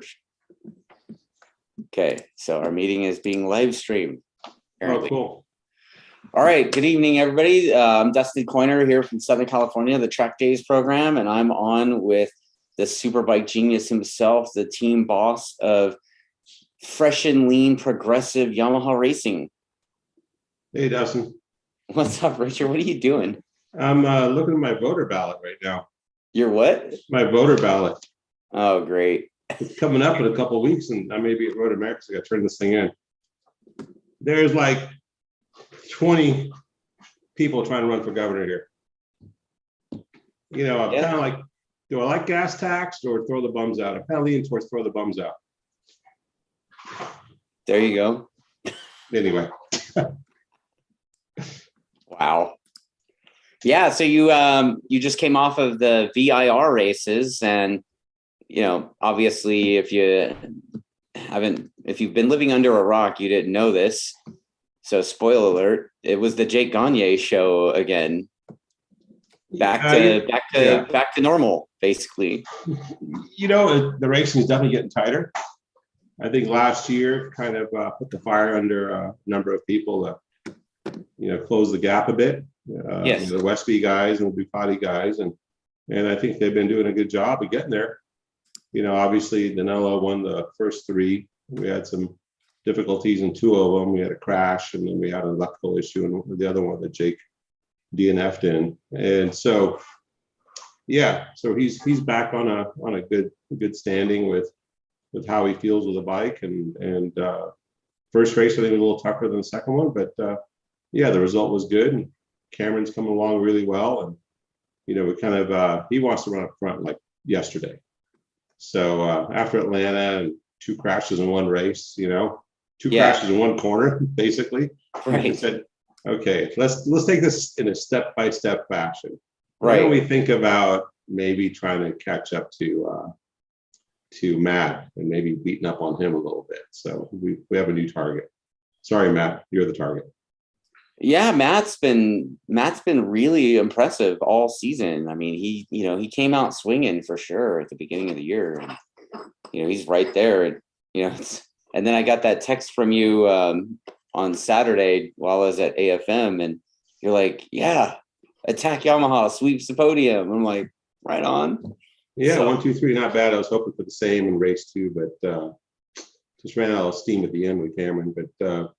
George. Okay, so our meeting is being live streamed. Oh, cool. All right, good evening, everybody. I'm Dustin Coiner here from Southern California, the TrackDaz program, and I'm on with the Superbike Genius himself, the team boss of fresh and lean progressive Yamaha racing. Hey, Dustin. What's up, Richard? What are you doing? I'm looking at my voter ballot right now. Your what? My voter ballot. Oh, great. It's coming up in a couple of weeks, and I may be at Road America, so I got to turn this thing in. There's like 20 people trying to run for governor here. You know, I'm kind of like, do I like gas tax or throw the bums out? I'm kind of leaning towards throw the bums out. There you go. Anyway. Wow. Yeah, so you just came off of the VIR races, and you know, obviously if you've been living under a rock, you didn't know this. So spoiler alert, it was the Jake Gagne show again. Back to normal, basically. You know, the racing is definitely getting tighter. I think last year kind of put the fire under a number of people to, close the gap a bit. Yes. The Westby guys and the Ducati guys, and I think they've been doing a good job of getting there. You know, obviously Danilo won the first three. We had some difficulties in two of them. We had a crash, and then we had an electrical issue, and the other one that Jake DNF'd in. And so, yeah, so he's back on a good standing with how he feels with the bike. And first race I think was a little tougher than the second one, but yeah, the result was good. And Cameron's coming along really well, and we kind of he wants to run up front like yesterday. So after Atlanta and two crashes in one race, two crashes in one corner, basically. Right. He said, okay, let's take this in a step-by-step fashion. Right. Why don't we think about maybe trying to catch up to Matt and maybe beating up on him a little bit. So we have a new target. Sorry, Matt, you're the target. Yeah, Matt's been really impressive all season. I mean, he came out swinging for sure at the beginning of the year, and he's right there. And then I got that text from you on Saturday while I was at AFM, and you're like, "Yeah, Attack Yamaha sweeps the podium." I'm like, "Right on." Yeah, so, 1, 2, 3, not bad. I was hoping for the same in race 2, but just ran out of steam at the end with Cameron. But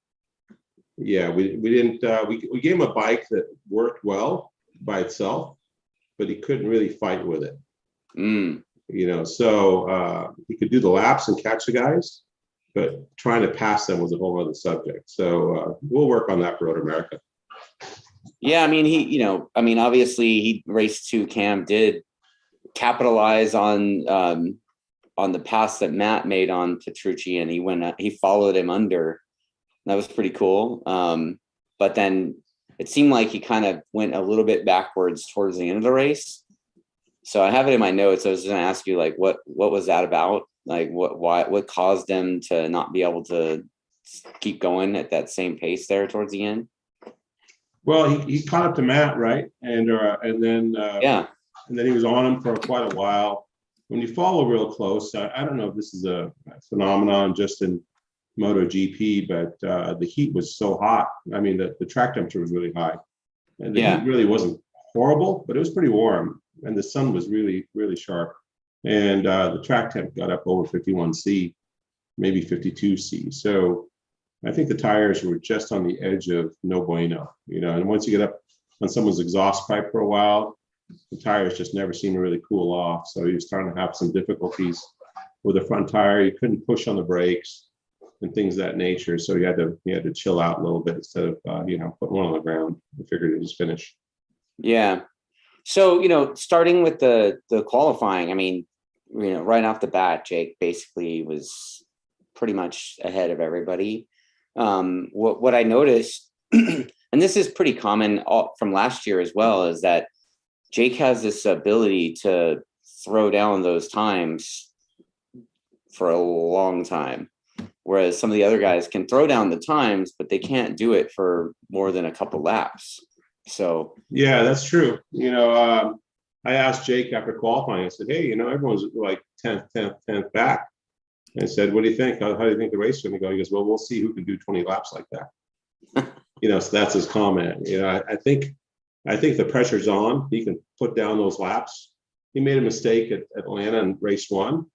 yeah, we didn't. We gave him a bike that worked well by itself, but he couldn't really fight with it. So he could do the laps and catch the guys, but trying to pass them was a whole other subject. So we'll work on that for Road America. Yeah, I mean, obviously he race 2. Cam did capitalize on the pass that Matt made on Petrux, and he followed him under. That was pretty cool. But then it seemed like he kind of went a little bit backwards towards the end of the race. So I have it in my notes. I was going to ask you, like, what was that about? Like, what caused them to not be able to keep going at that same pace there towards the end? Well, he caught up to Matt, right? And then and then he was on him for quite a while. When you follow real close, I don't know if this is a phenomenon just in MotoGP, but the heat was so hot. I mean, the track temperature was really high, and the heat really wasn't horrible, but it was pretty warm, and the sun was really, really sharp. And the track temp got up over 51°C, maybe 52°C. So I think the tires were just on the edge of no bueno, and once you get up on someone's exhaust pipe for a while, the tires just never seem to really cool off. So he was starting to have some difficulties with the front tire. You couldn't push on the brakes and things of that nature. So he had to chill out a little bit instead of putting one on the ground. I figured it was finished. Yeah. So starting with the qualifying, I mean, right off the bat, Jake basically was pretty much ahead of everybody. What I noticed, and this is pretty common from last year as well, is that Jake has this ability to throw down those times for a long time, whereas some of the other guys can throw down the times, but they can't do it for more than a couple laps. So yeah, that's true. I asked Jake after qualifying, I said, hey, everyone's like 10th back. I said, what do you think? How do you think the race is going to go? He goes, well, we'll see who can do 20 laps like that. So that's his comment. I think the pressure's on. He can put down those laps. He made a mistake at Atlanta in race 1,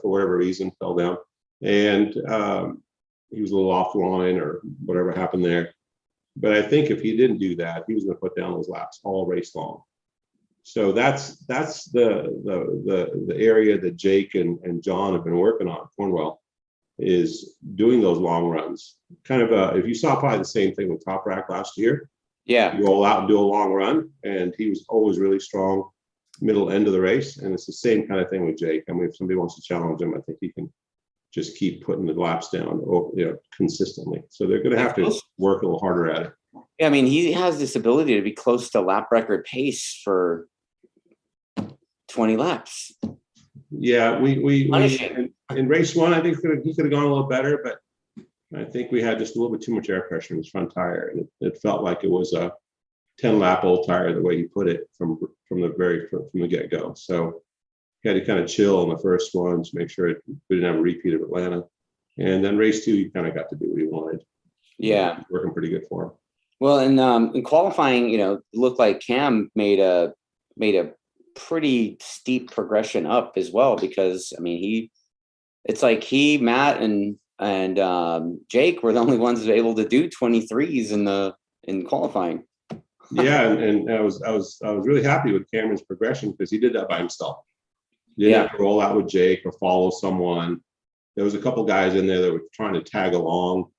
for whatever reason, fell down. And he was a little offline or whatever happened there. But I think if he didn't do that, he was going to put down those laps all race long. So that's the area that Jake and John have been working on. Cornwell is doing those long runs. Kind of if you saw probably the same thing with Top Rack last year. Yeah. You go out and do a long run, and he was always really strong middle end of the race. And it's the same kind of thing with Jake. I mean, if somebody wants to challenge him, I think he can just keep putting the laps down, consistently. So they're going to have to work a little harder at it. Yeah, I mean, he has this ability to be close to lap record pace for 20 laps. Yeah, we in race 1, I think he could have gone a little better, but I think we had just a little bit too much air pressure in his front tire, and it felt like it was a 10-lap old tire, the way he put it from the get-go. So he had to kind of chill in the first one to make sure we didn't have a repeat of Atlanta, and then race 2, he kind of got to do what he wanted. Yeah, working pretty good for him. Well, in qualifying, it looked like Cam made a pretty steep progression up as well, because I mean Matt and Jake were the only ones able to do 23s in qualifying. Yeah, and I was really happy with Cameron's progression, because he did that by himself. He didn't have to roll out with Jake or follow someone. There was a couple guys in there that were trying to tag along,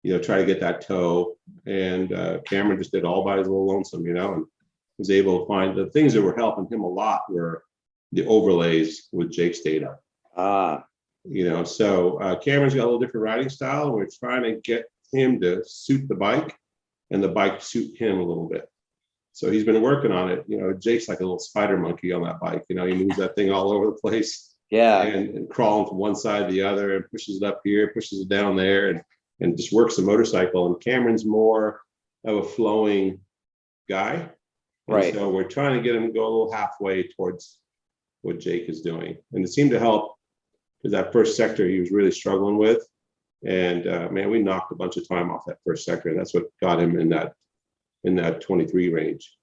try to get that toe, and Cameron just did all by his little lonesome, and was able to find the things that were helping him a lot were the overlays with Jake's data. So Cameron's got a little different riding style, and we're trying to get him to suit the bike and the bike suit him a little bit. So he's been working on it. Jake's like a little spider monkey on that bike. He moves that thing all over the place. Yeah. And crawling from one side to the other, and pushes it up here, pushes it down there, and just works the motorcycle. And Cameron's more of a flowing guy. Right. And so we're trying to get him to go a little halfway towards what Jake is doing. And it seemed to help, because that first sector he was really struggling with. And man, we knocked a bunch of time off that first sector. And that's what got him in that 23 range.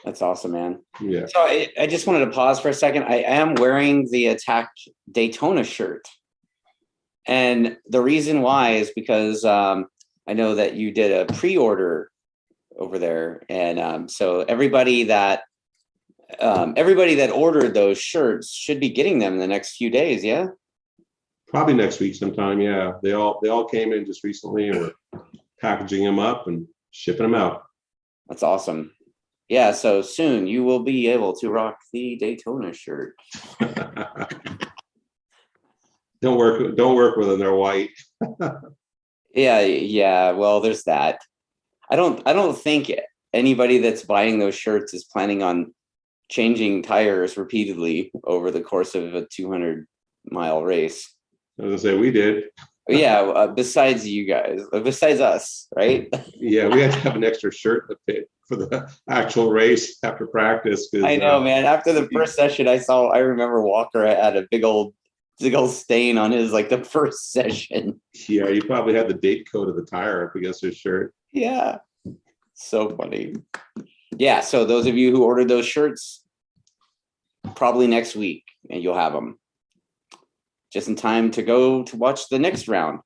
That's awesome, man. Yeah. So I just wanted to pause for a second. I am wearing the Attack Daytona shirt. And the reason why is because I know that you did a pre-order over there. And so everybody that ordered those shirts should be getting them in the next few days. Yeah. Probably next week sometime. Yeah. They all came in just recently, and we're packaging them up and shipping them out. That's awesome. Yeah. So soon you will be able to rock the Daytona shirt. Don't work with them. They're white. Yeah. Well, there's that. I don't think anybody that's buying those shirts is planning on changing tires repeatedly over the course of a 200-mile race. I was gonna say we did. Yeah, besides you guys, besides us, right? Yeah, we had to have an extra shirt to fit for the actual race after practice. I know, man. After the first session, I remember Walker had a big old stain on his, like, the first session. Yeah, you probably had the date code of the tire up against his shirt. Yeah, so funny. Yeah, so those of you who ordered those shirts, probably next week, and you'll have them just in time to go to watch the next round.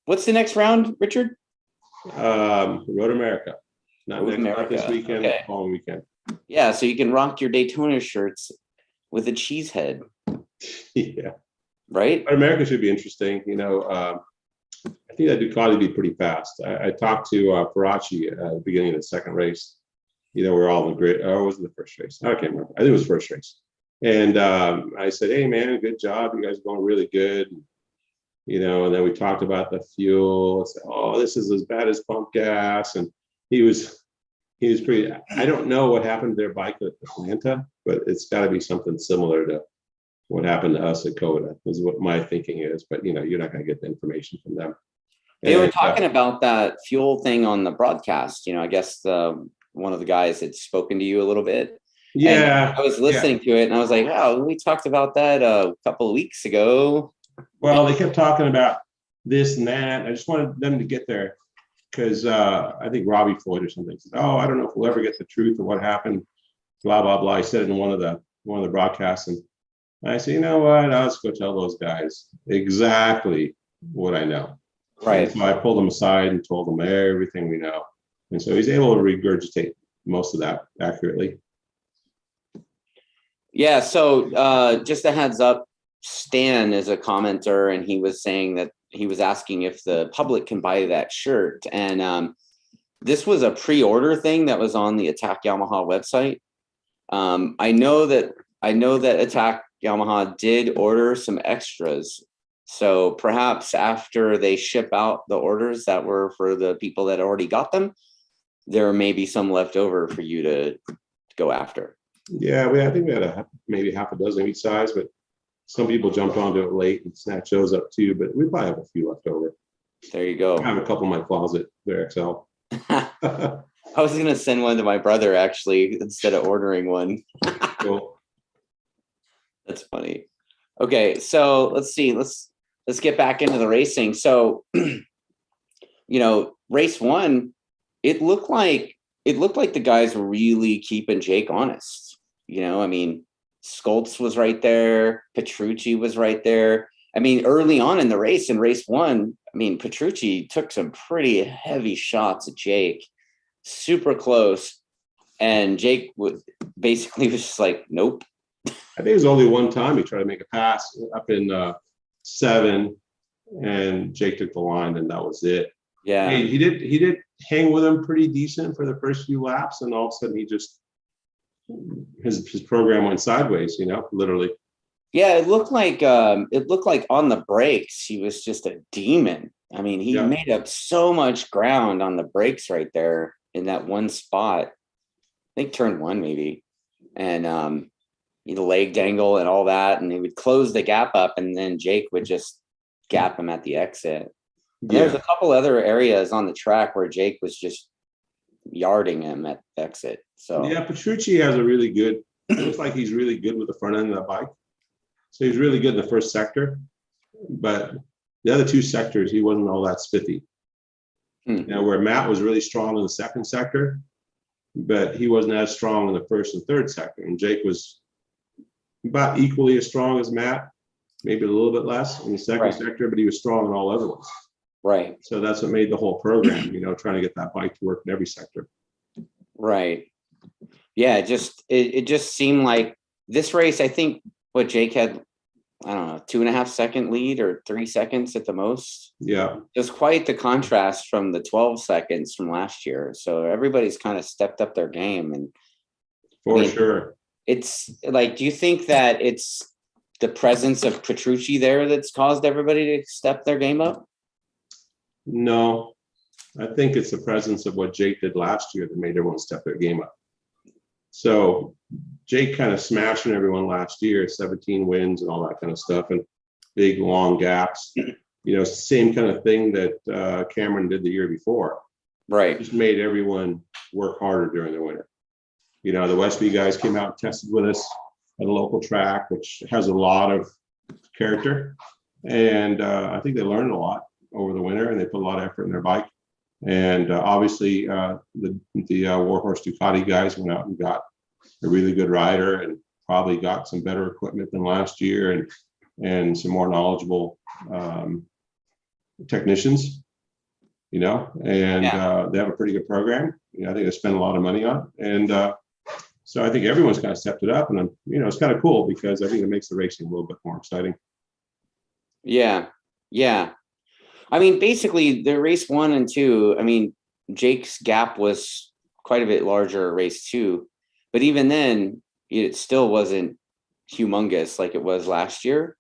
What's the next round, Richard? Road America. Not this weekend, okay. The following weekend. Yeah, so you can rock your Daytona shirts with a cheese head. Yeah. Right? Road America should be interesting. I think that Ducati would be pretty fast. I talked to Petrux at the beginning of the second race. We're all in the grid. Or was it the first race? I can't remember. I think it was the first race. And I said, hey, man, good job. You guys are going really good. And then we talked about the fuel. I said, oh, this is as bad as pump gas. And he was pretty, I don't know what happened to their bike at Atlanta, but it's got to be something similar to what happened to us at Coda, is what my thinking is. But, you're not going to get the information from them. They were talking about that fuel thing on the broadcast. I guess one of the guys had spoken to you a little bit. Yeah. And I was listening to it, and I was like, wow, we talked about that a couple of weeks ago. Well, they kept talking about this and that. I just wanted them to get there because I think Robbie Floyd or something said, "Oh, I don't know if we'll ever get the truth of what happened." Blah blah blah. I said it in one of the broadcasts, and I said, "You know what? I'll just go tell those guys exactly what I know." Right. And so I pulled him aside and told him everything we know, and so he's able to regurgitate most of that accurately. Yeah. So just a heads up, Stan is a commenter, and he was saying that he was asking if the public can buy that shirt. And this was a pre-order thing that was on the Attack Yamaha website. I know that Attack Yamaha did order some extras. So perhaps after they ship out the orders that were for the people that already got them, there may be some left over for you to go after. Yeah, I think we had maybe half a dozen each size, but some people jumped onto it late and snatched those up too. But we probably have a few left over. There you go. I have a couple in my closet. They're XL. I was gonna send one to my brother actually instead of ordering one. Cool. That's funny. Okay, so let's see. Let's get back into the racing. So, race one, it looked like the guys were really keeping Jake honest. I mean, Skoltz was right there. Petrucci was right there. I mean, early on in the race, in race one, I mean, Petrucci took some pretty heavy shots at Jake, super close. And Jake was just like, nope. I think it was only one time he tried to make a pass up in 7, and Jake took the line, and that was it. Yeah, I mean, he did hang with him pretty decent for the first few laps, and all of a sudden he just his program went sideways. Literally. Yeah, it looked like on the brakes he was just a demon. I mean, he made up so much ground on the brakes right there in that one spot. I think turn 1 maybe, and the leg dangle and all that, and he would close the gap up, and then Jake would just gap him at the exit. There's a couple other areas on the track where Jake was just yarding him at the exit. So yeah, Petrucci has a really good. It looks like he's really good with the front end of the bike. So he's really good in the first sector, but the other 2 sectors he wasn't all that spiffy. Where Matt was really strong in the second sector, but he wasn't as strong in the first and third sector. And Jake was about equally as strong as Matt, maybe a little bit less in the second sector, but he was strong in all other ones. Right. So that's what made the whole program, trying to get that bike to work in every sector. Right. Yeah, it just seemed like this race, I think what Jake had, I don't know, 2.5 second lead or 3 seconds at the most. Yeah. Just quite the contrast from the 12 seconds from last year. So everybody's kind of stepped up their game. And for sure. It's like, do you think that it's the presence of Petrucci there that's caused everybody to step their game up? No, I think it's the presence of what Jake did last year that made everyone step their game up. So Jake kind of smashing everyone last year, 17 wins and all that kind of stuff, and big long gaps. Same kind of thing that Cameron did the year before. Right. Just made everyone work harder during the winter. The Westby guys came out and tested with us at a local track, which has a lot of character. And I think they learned a lot over the winter, and they put a lot of effort in their bike. And obviously the Warhorse Ducati guys went out and got a really good rider and probably got some better equipment than last year and some more knowledgeable technicians, and they have a pretty good program. I think they spend a lot of money on it. And so I think everyone's kind of stepped it up, and it's kind of cool because I think it makes the racing a little bit more exciting. Yeah. Yeah. I mean, basically the race 1 and 2, I mean, Jake's gap was quite a bit larger race 2, but even then it still wasn't humongous like it was last year.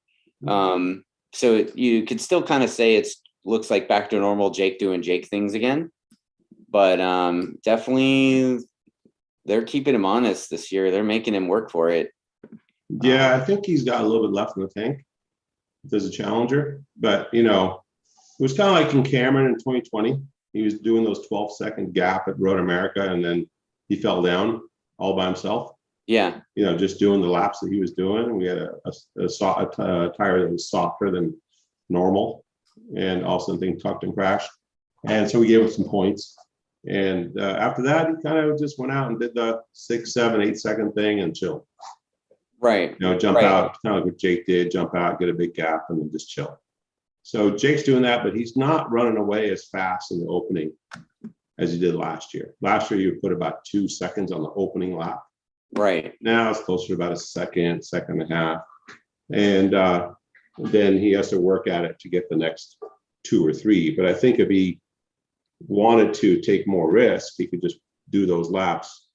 So you could still kind of say it looks like back to normal Jake doing Jake things again, but definitely they're keeping him honest this year. They're making him work for it. Yeah, I think he's got a little bit left in the tank as a challenger, but it was kind of like in Cameron in 2020. He was doing those 12-second gap at Road America, and then he fell down all by himself. Yeah. Just doing the laps that he was doing. We had a tire that was softer than normal, and all of a sudden thing tucked and crashed. And so we gave him some points. And after that, he kind of just went out and did the 6, 7, 8 second thing and chill. Right. You know, jump out, kind of like what Jake did, jump out, get a big gap, and then just chill. So Jake's doing that, but he's not running away as fast in the opening as he did last year. Last year, you would put about 2 seconds on the opening lap. Right. Now it's closer to about a second, second and a half. And then he has to work at it to get the next 2 or 3. But I think if he wanted to take more risk, he could just do those laps,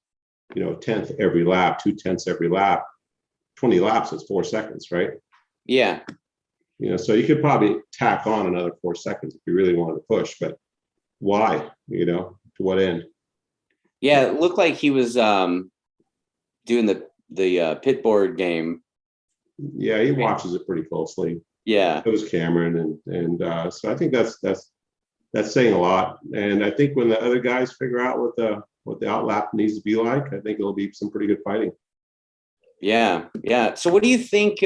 you know, 10th every lap, 2/10 every lap, 20 laps, it's 4 seconds, right? Yeah. You know, so you could probably tack on another 4 seconds if you really wanted to push, but why? You know, to what end? Yeah, it looked like he was doing the pit board game. Yeah, he watches it pretty closely. Yeah. It was Cameron, and so I think that's saying a lot. And I think when the other guys figure out what the outlap needs to be like, I think it'll be some pretty good fighting. Yeah, yeah. So what do you think?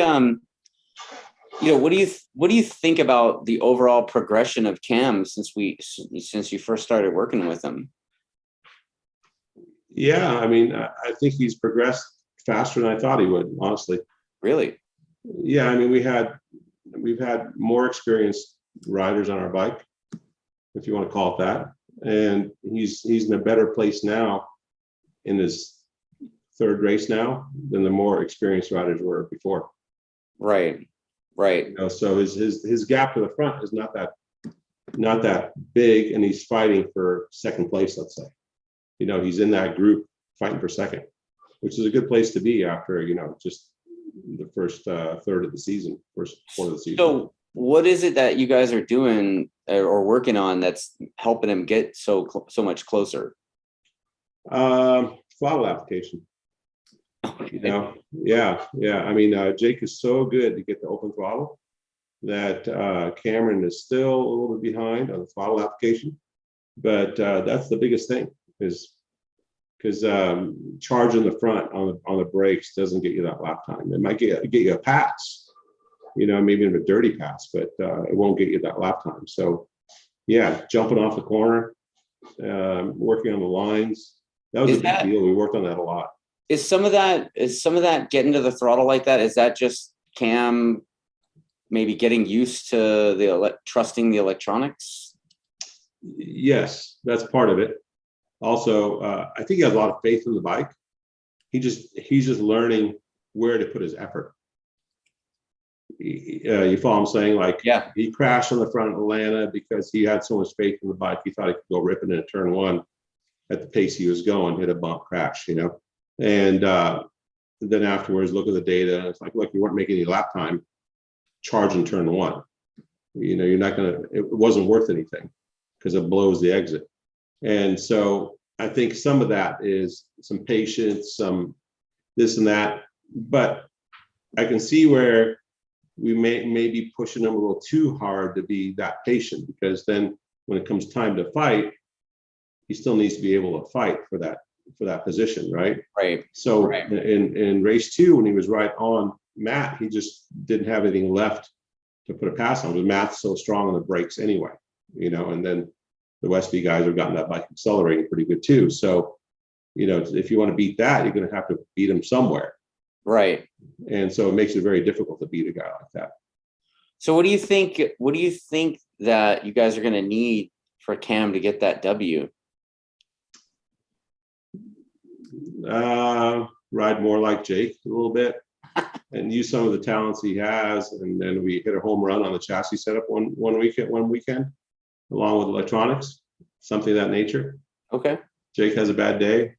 You know, what do you think about the overall progression of Cam since you first started working with him? Yeah, I mean, I think he's progressed faster than I thought he would, honestly. Really? Yeah, I mean, we've had more experienced riders on our bike, if you want to call it that, and he's in a better place now in his 3rd race now than the more experienced riders were before. Right. Right. You know, so his gap to the front is not that big, and he's fighting for 2nd place, let's say. You know, he's in that group fighting for 2nd, which is a good place to be after, you know, just the first 1/3 of the season, first quarter of the season. So what is it that you guys are doing or working on that's helping him get so much closer? Throttle application. You know, yeah. I mean, Jake is so good to get the open throttle that Cameron is still a little bit behind on the throttle application, but that's the biggest thing, is because charging the front on the brakes doesn't get you that lap time. It might get you a pass, you know, maybe even a dirty pass, but it won't get you that lap time. So, yeah, jumping off the corner, working on the lines, that was a big deal. We worked on that a lot. Is some of that getting to the throttle like that? Is that just Cam maybe getting used to trusting the electronics? Yes, that's part of it. Also, I think he has a lot of faith in the bike. He's just learning where to put his effort. You follow what I'm saying? Like, yeah, he crashed on the front of Atlanta because he had so much faith in the bike. He thought he could go ripping in a turn 1 at the pace he was going, hit a bump, crash, you know. And then afterwards, look at the data, and it's like, look, you weren't making any lap time charging turn 1. You know, you're not gonna. It wasn't worth anything because it blows the exit. And so I think some of that is some patience, some this and that. But I can see where we may be pushing him a little too hard to be that patient, because then when it comes time to fight, he still needs to be able to fight for that position, right? Right. So right. In race 2, when he was right on Matt, he just didn't have anything left to put a pass on. But Matt's so strong on the brakes anyway, you know, and then the Westby guys have gotten that bike accelerating pretty good too. So, you know, if you want to beat that, you're going to have to beat him somewhere. Right. And so it makes it very difficult to beat a guy like that. So what do you think that you guys are going to need for Cam to get that W? Ride more like Jake a little bit and use some of the talents he has. And then we hit a home run on the chassis setup one weekend, along with electronics, something of that nature. Okay. Jake has a bad day,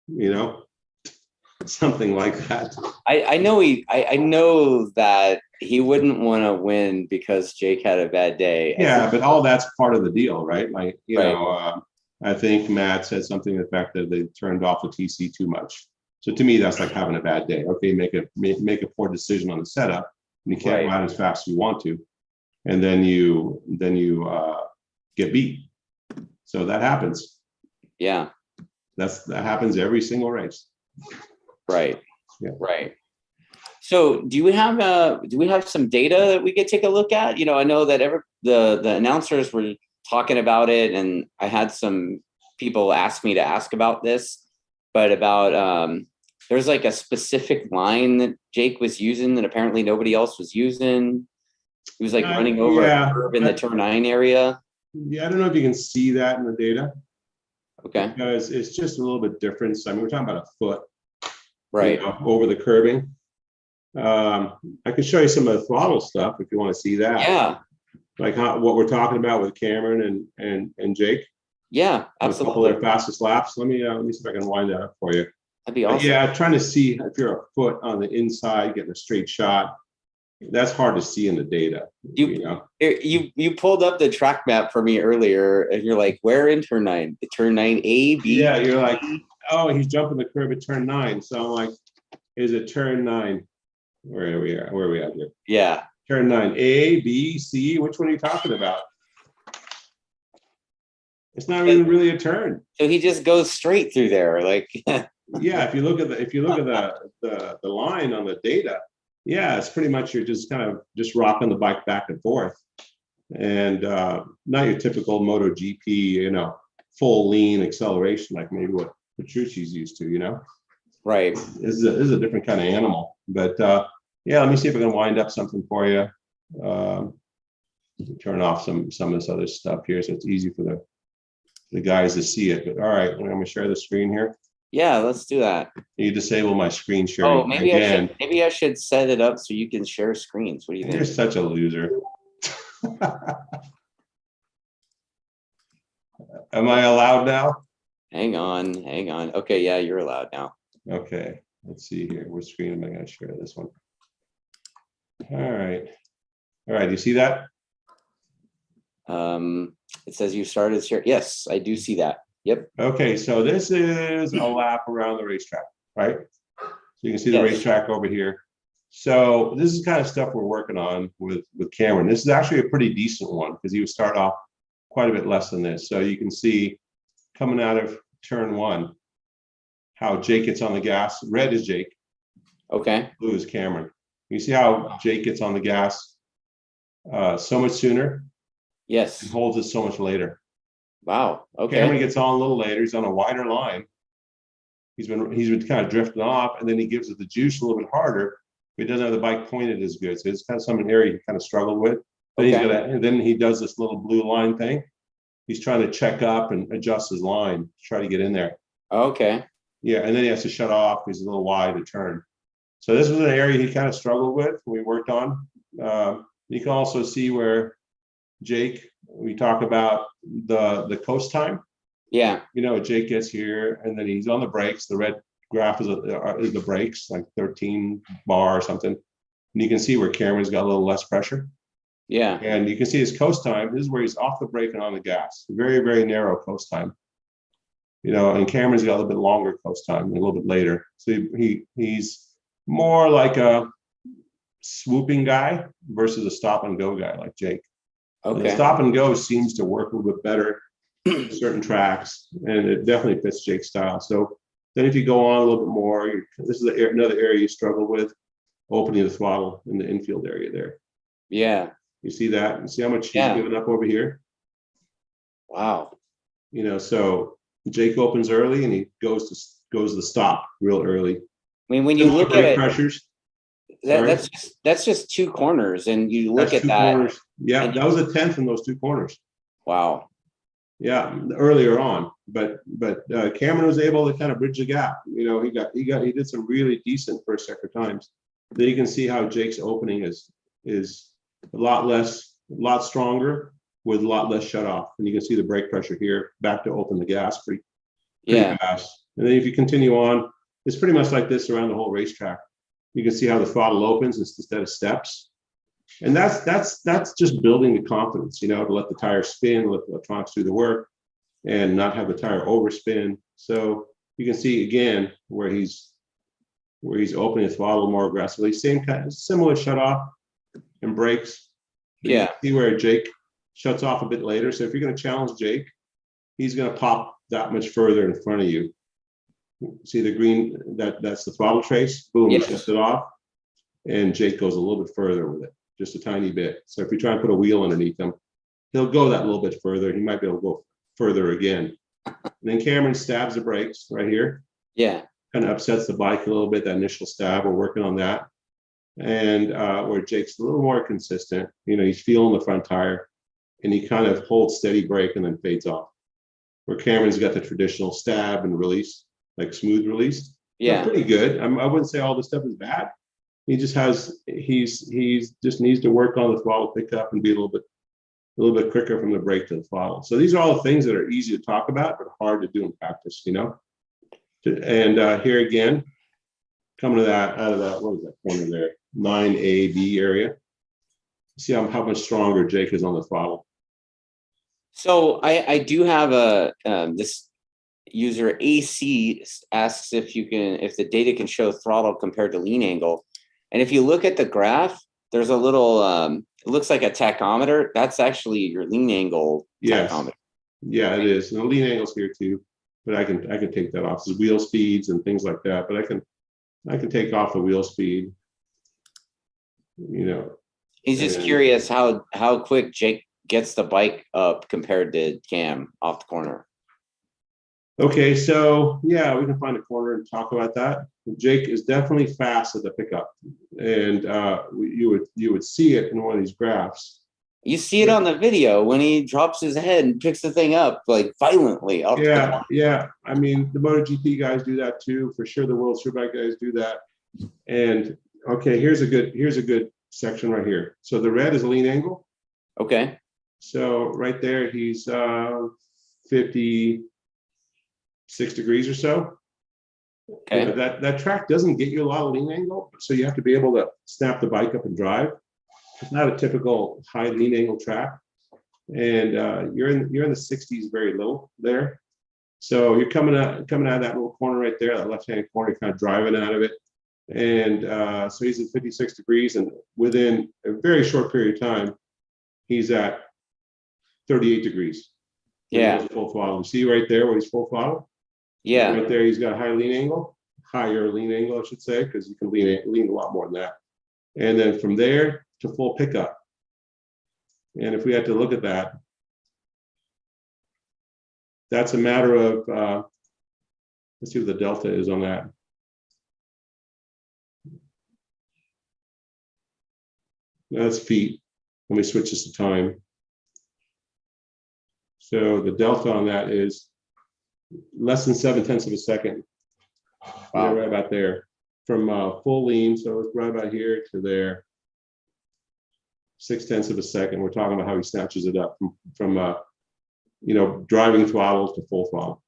you know, something like that. I know that he wouldn't want to win because Jake had a bad day. Yeah, but all that's part of the deal, right? Like, you right. know, I think Matt said something to the fact that they turned off the TC too much. So to me, that's like having a bad day. Okay, make a poor decision on the setup, and you can't ride as fast as you want to, and then you get beat. So that happens. Yeah, that happens every single race. Right. Yeah. Right. So do we have some data that we could take a look at? I know that the announcers were talking about it, and I had some people ask me to ask about this, but about there's like a specific line that Jake was using that apparently nobody else was using. He was like running over a curb in the turn 9 area. Yeah, I don't know if you can see that in the data. Okay. Because it's just a little bit different. So, I mean, we're talking about a foot, right, over the curbing. I can show you some of the throttle stuff if you want to see that. Yeah. Like what we're talking about with Cameron and Jake. Yeah, absolutely. A couple of their fastest laps. Let me see if I can wind that up for you. That'd be awesome. But yeah, trying to see if you're a foot on the inside, getting a straight shot. That's hard to see in the data. You pulled up the track map for me earlier, and you're like, where in turn 9? Turn 9 A, B? Yeah, you're like, oh, he's jumping the curb at turn 9. So I'm like, is it turn 9? Where are we at here? Yeah. Turn 9, A, B, C. Which one are you talking about? It's not even really a turn. So he just goes straight through there, like. Yeah, if you look at the line on the data, yeah, it's pretty much you're just kind of just rocking the bike back and forth, and not your typical MotoGP, full lean acceleration like maybe what Petrucci's used to, Right. This is a different kind of animal. But yeah, let me see if I can wind up something for you. Turn off some of this other stuff here so it's easy for the guys to see it. But all right, I'm going to share the screen here. Yeah, let's do that. You disable my screen sharing. Oh, maybe I should set it up so you can share screens. What do you think? You're such a loser. Am I allowed now? Hang on. Okay, yeah, you're allowed now. Okay, let's see here. What screen am I going to share this one? All right. Do you see that? It says you started share. Yes, I do see that. Yep. Okay, so this is a lap around the racetrack, right? So you can see the racetrack over here. So this is kind of stuff we're working on with Cameron. This is actually a pretty decent one because he would start off quite a bit less than this. So you can see coming out of turn 1, how Jake gets on the gas. Red is Jake. Okay. Blue is Cameron. You see how Jake gets on the gas so much sooner? Yes. And holds it so much later. Wow. Okay. Cameron gets on a little later. He's on a wider line. He's been kind of drifting off, and then he gives it the juice a little bit harder. But he doesn't have the bike pointed as good. So it's kind of some area he kind of struggled with. Then then he does this little blue line thing. He's trying to check up and adjust his line to try to get in there. Okay. Yeah, and then he has to shut off. He's a little wide to turn. So this was an area he kind of struggled with. We worked on. You can also see where Jake, we talk about the coast time. Yeah. Jake gets here and then he's on the brakes. The red graph is the brakes, like 13 bar or something. And you can see where Cameron's got a little less pressure. Yeah. And you can see his coast time. This is where he's off the brake and on the gas. Very, very narrow coast time. And Cameron's got a little bit longer coast time, a little bit later. So he's more like a swooping guy versus a stop and go guy like Jake. Okay. The stop and go seems to work a little bit better in certain tracks, and it definitely fits Jake's style. So then if you go on a little bit more, this is another area you struggle with, opening the throttle in the infield area there. Yeah. You see that? You see how much he's given up over here? Wow. So Jake opens early and he goes to the stop real early. I mean, when you look at it, pressures, that's just 2 corners, and you look at that. Corners. Yeah, that was a 10th in those 2 corners. Wow. Yeah, earlier on, but Cameron was able to kind of bridge the gap. He did some really decent first sector times. Then you can see how Jake's opening is a lot stronger with a lot less shut off, and you can see the brake pressure here back to open the gas pretty fast. And then if you continue on, it's pretty much like this around the whole racetrack. You can see how the throttle opens instead of steps. And that's just building the confidence, to let the tire spin, let the electronics do the work, and not have the tire overspin. So you can see again where he's opening the throttle more aggressively. Same kind of similar shut off and brakes. Yeah. See where Jake shuts off a bit later. So if you're going to challenge Jake, he's going to pop that much further in front of you. See the green, that's the throttle trace. Boom, yes. Shuts it off. and Jake goes a little bit further with it, just a tiny bit. So if you try and put a wheel underneath him, he'll go that little bit further. He might be able to go further again. And then Cameron stabs the brakes right here. Yeah. Kind of upsets the bike a little bit, that initial stab. We're working on that. And where Jake's a little more consistent, he's feeling the front tire and he kind of holds steady brake and then fades off. Where Cameron's got the traditional stab and release, like smooth release. Yeah. Pretty good. I wouldn't say all this stuff is bad. He just just needs to work on the throttle pickup and be a little bit quicker from the brake to the throttle. So these are all the things that are easy to talk about, but hard to do in practice, And here again, coming to out of that, what was that corner there? 9AB area. See how much stronger Jake is on the throttle. So I do have this user AC asks if the data can show throttle compared to lean angle. And if you look at the graph, there's a little, it looks like a tachometer. That's actually your lean angle tachometer. Yeah, it is. And the lean angle's here too, but I can take that off. There's wheel speeds and things like that, but I can take off the wheel speed, He's just curious how quick Jake gets the bike up compared to Cam off the corner. Okay, so yeah, we can find a corner and talk about that. Jake is definitely fast at the pickup, and you would see it in one of these graphs. You see it on the video when he drops his head and picks the thing up like violently. Yeah. I mean, the MotoGP guys do that too, for sure. The World Superbike guys do that. And okay, here's a good section right here. So the red is a lean angle. Okay. So right there, he's 56 degrees or so. Okay. That track doesn't get you a lot of lean angle, so you have to be able to snap the bike up and drive. It's not a typical high lean angle track, and you're in the 60s, very low there. So you're coming out of that little corner right there, that left-hand corner, kind of driving out of it, and so he's at 56 degrees, and within a very short period of time, he's at 38 degrees. Yeah. Full throttle. You see right there where he's full throttle? Yeah. Right there, he's got a higher lean angle, I should say, because you can lean a lot more than that. And then from there to full pickup. And if we had to look at that, that's a matter of, let's see what the delta is on that. That's feet. Let me switch this to time. So the delta on that is less than 0.7 of a second. Wow. Right about there. From full lean, so it's right about here to there. 0.6 of a second. We're talking about how he snatches it up from driving throttle to full throttle.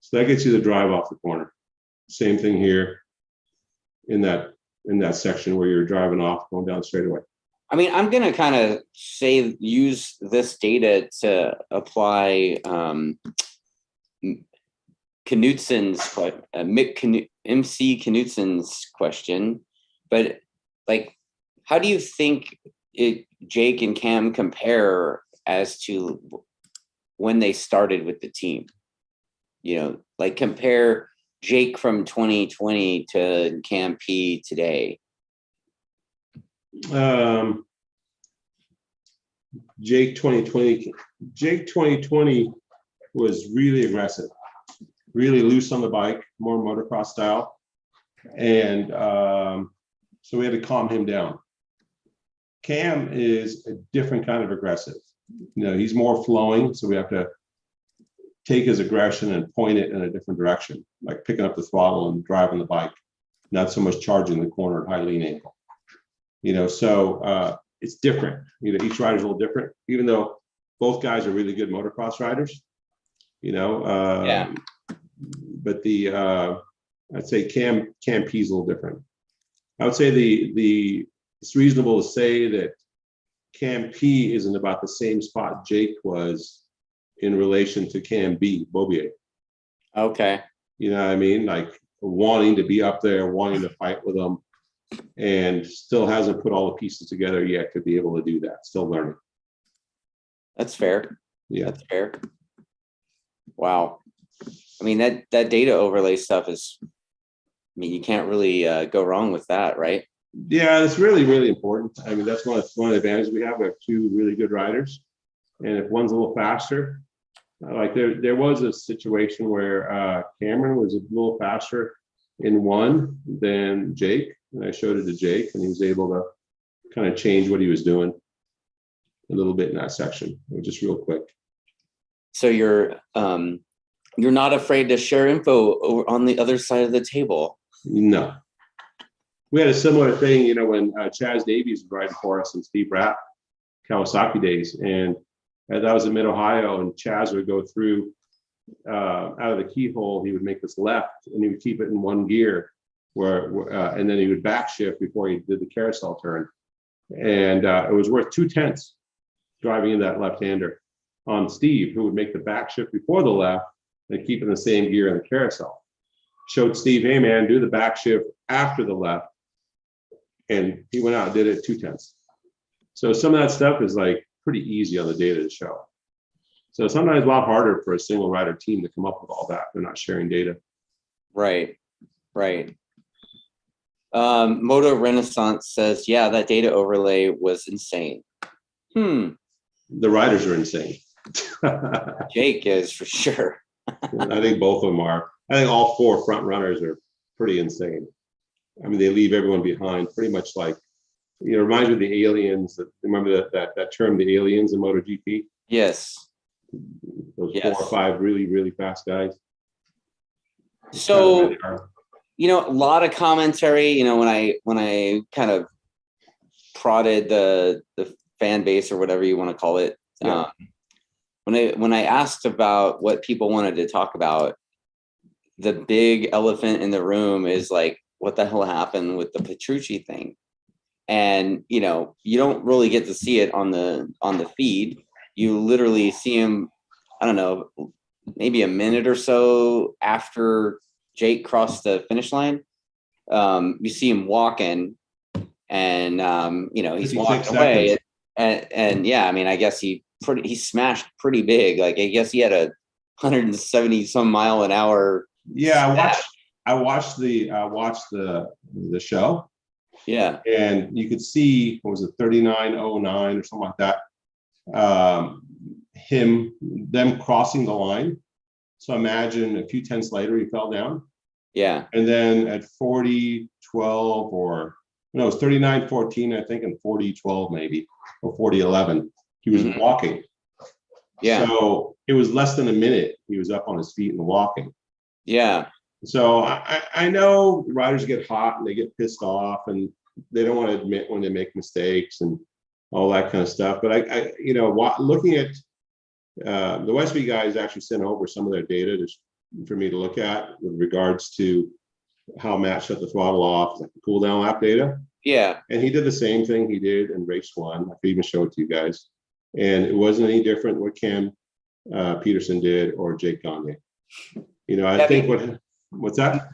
So that gets you the drive off the corner. Same thing here in that section where you're driving off, going down straightaway. I mean, I'm going to kind of use this data to apply MC Knutson's question, but like, how do you think Jake and Cam compare as to when they started with the team? Like compare Jake from 2020 to Cam P today. Jake 2020 was really aggressive, really loose on the bike, more motocross style, and so we had to calm him down. Cam is a different kind of aggressive. He's more flowing, so we have to take his aggression and point it in a different direction, like picking up the throttle and driving the bike, not so much charging the corner at high lean angle. So it's different. Each rider's a little different, even though both guys are really good motocross riders. Yeah. But I'd say Cam P's a little different. I would say it's reasonable to say that Cam P isn't about the same spot Jake was in relation to Cam B, Bobier. Okay. You know what I mean? Like wanting to be up there, wanting to fight with them, and still hasn't put all the pieces together yet to be able to do that. Still learning. That's fair. Yeah. That's fair. Wow. I mean, that data overlay stuff is mean, you can't really go wrong with that, right? Yeah, it's really, really important. I mean, that's one of the advantages we have. We have two really good riders. And if one's a little faster, like there was a situation where Cameron was a little faster in one than Jake. And I showed it to Jake, and he was able to kind of change what he was doing a little bit in that section, just real quick. So you're not afraid to share info over on the other side of the table? No. We had a similar thing, when Chaz Davies was riding for us in Steve Rapp Kawasaki days, and that was in Mid-Ohio, and Chaz would go through out of the keyhole. He would make this left, and he would keep it in one gear, and then he would backshift before he did the carousel turn, and it was worth 2/10 driving in that left-hander on Steve, who would make the backshift before the left and keep in the same gear in the carousel. Showed Steve, hey man, do the backshift after the left, and he went out and did it 2/10. So some of that stuff is like pretty easy on the data to show. So sometimes a lot harder for a single rider team to come up with all that. They're not sharing data. Right. Moto Renaissance says, yeah, that data overlay was insane. The riders are insane. Jake is for sure. I think both of them are. I think all four front runners are pretty insane. I mean, they leave everyone behind, pretty much like, it reminds me of the aliens. Remember that term, the aliens in MotoGP? Yes. Those 4 or 5 really, really fast guys. So, a lot of commentary, when I kind of prodded the fan base or whatever you want to call it, yeah. When I asked about what people wanted to talk about, the big elephant in the room is like, what the hell happened with the Petrucci thing? And you don't really get to see it on the feed. You literally see him, I don't know, maybe a minute or so after Jake crossed the finish line. You see him walking, and he's walking away, and yeah, I mean, I guess he smashed pretty big. Like, I guess he had a 170 some mile an hour. Yeah, I watched the show. Yeah, and you could see, what was it, 39.09 or something like that. Them crossing the line. So imagine a few tenths later, he fell down. Yeah, and then at 40.12 or no, it was 39.14, I think, and 40.12 maybe, or 40.11. He was walking. Yeah. So it was less than a minute. He was up on his feet and walking. Yeah. So I know riders get hot and they get pissed off and they don't want to admit when they make mistakes and all that kind of stuff. But I looking at the Westby guys actually sent over some of their data for me to look at with regards to how Matt shut the throttle off, like the cool down lap data. Yeah. And he did the same thing he did in race 1. I could even show it to you guys. And it wasn't any different what Cam Peterson did or Jake Gagne. I think what's that?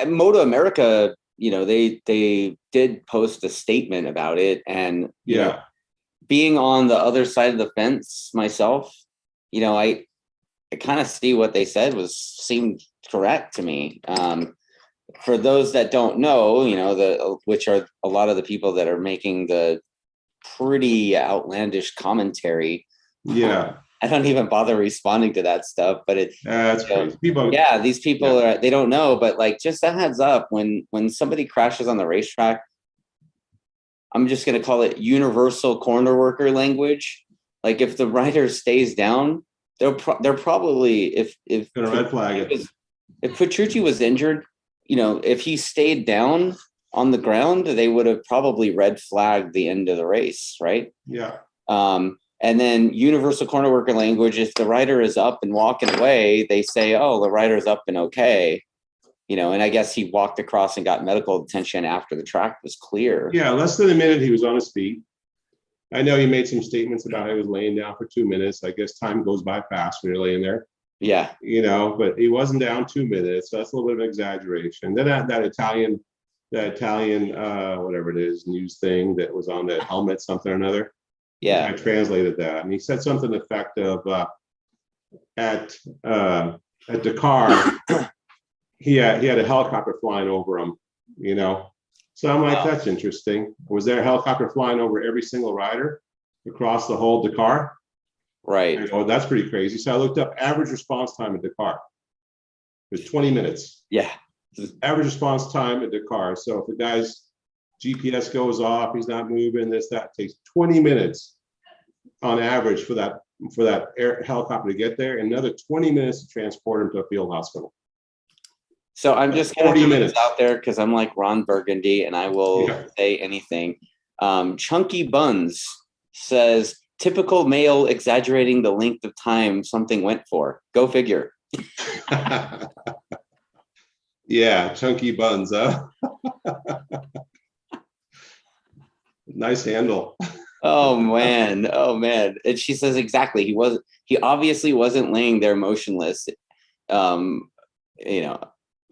Moto America, they did post a statement about it, and being on the other side of the fence myself, I kind of see what they said seemed correct to me. For those that don't know, which are a lot of the people that are making the pretty outlandish commentary. Yeah. I don't even bother responding to that stuff, but that's crazy. These people they don't know, but like, just a heads up, when somebody crashes on the racetrack, I'm just going to call it universal corner worker language. Like, if the rider stays down, they're probably, if red flag it. If Petrucci was injured, if he stayed down on the ground, they would have probably red flagged the end of the race, right? Yeah. And then universal corner worker language, if the rider is up and walking away, they say, oh, the rider's up and okay. And I guess he walked across and got medical attention after the track was clear. Yeah, less than a minute he was on his feet. I know he made some statements about how he was laying down for 2 minutes. I guess time goes by fast when you're laying there. Yeah. But he wasn't down 2 minutes. So that's a little bit of an exaggeration. Then that Italian, whatever it is, news thing that was on that helmet, something or another. Yeah. I translated that. And he said something to the effect of at Dakar, he had a helicopter flying over him, you know. So I'm like, Wow. that's interesting. Was there a helicopter flying over every single rider across the whole Dakar? Right. I go, that's pretty crazy. So I looked up average response time at Dakar. It was 20 minutes. Yeah. Average response time at Dakar. So if the guy's GPS goes off, he's not moving, that takes 20 minutes on average for that air helicopter to get there, and another 20 minutes to transport him to a field hospital. So I'm just gonna 40 throw minutes this out there because I'm like Ron Burgundy and I will Yeah. say anything. Chunky Buns says typical male exaggerating the length of time something went for. Go figure. Yeah, Chunky Buns, huh? Nice handle. Oh man. Oh man. And she says exactly. He obviously wasn't laying there motionless. You know,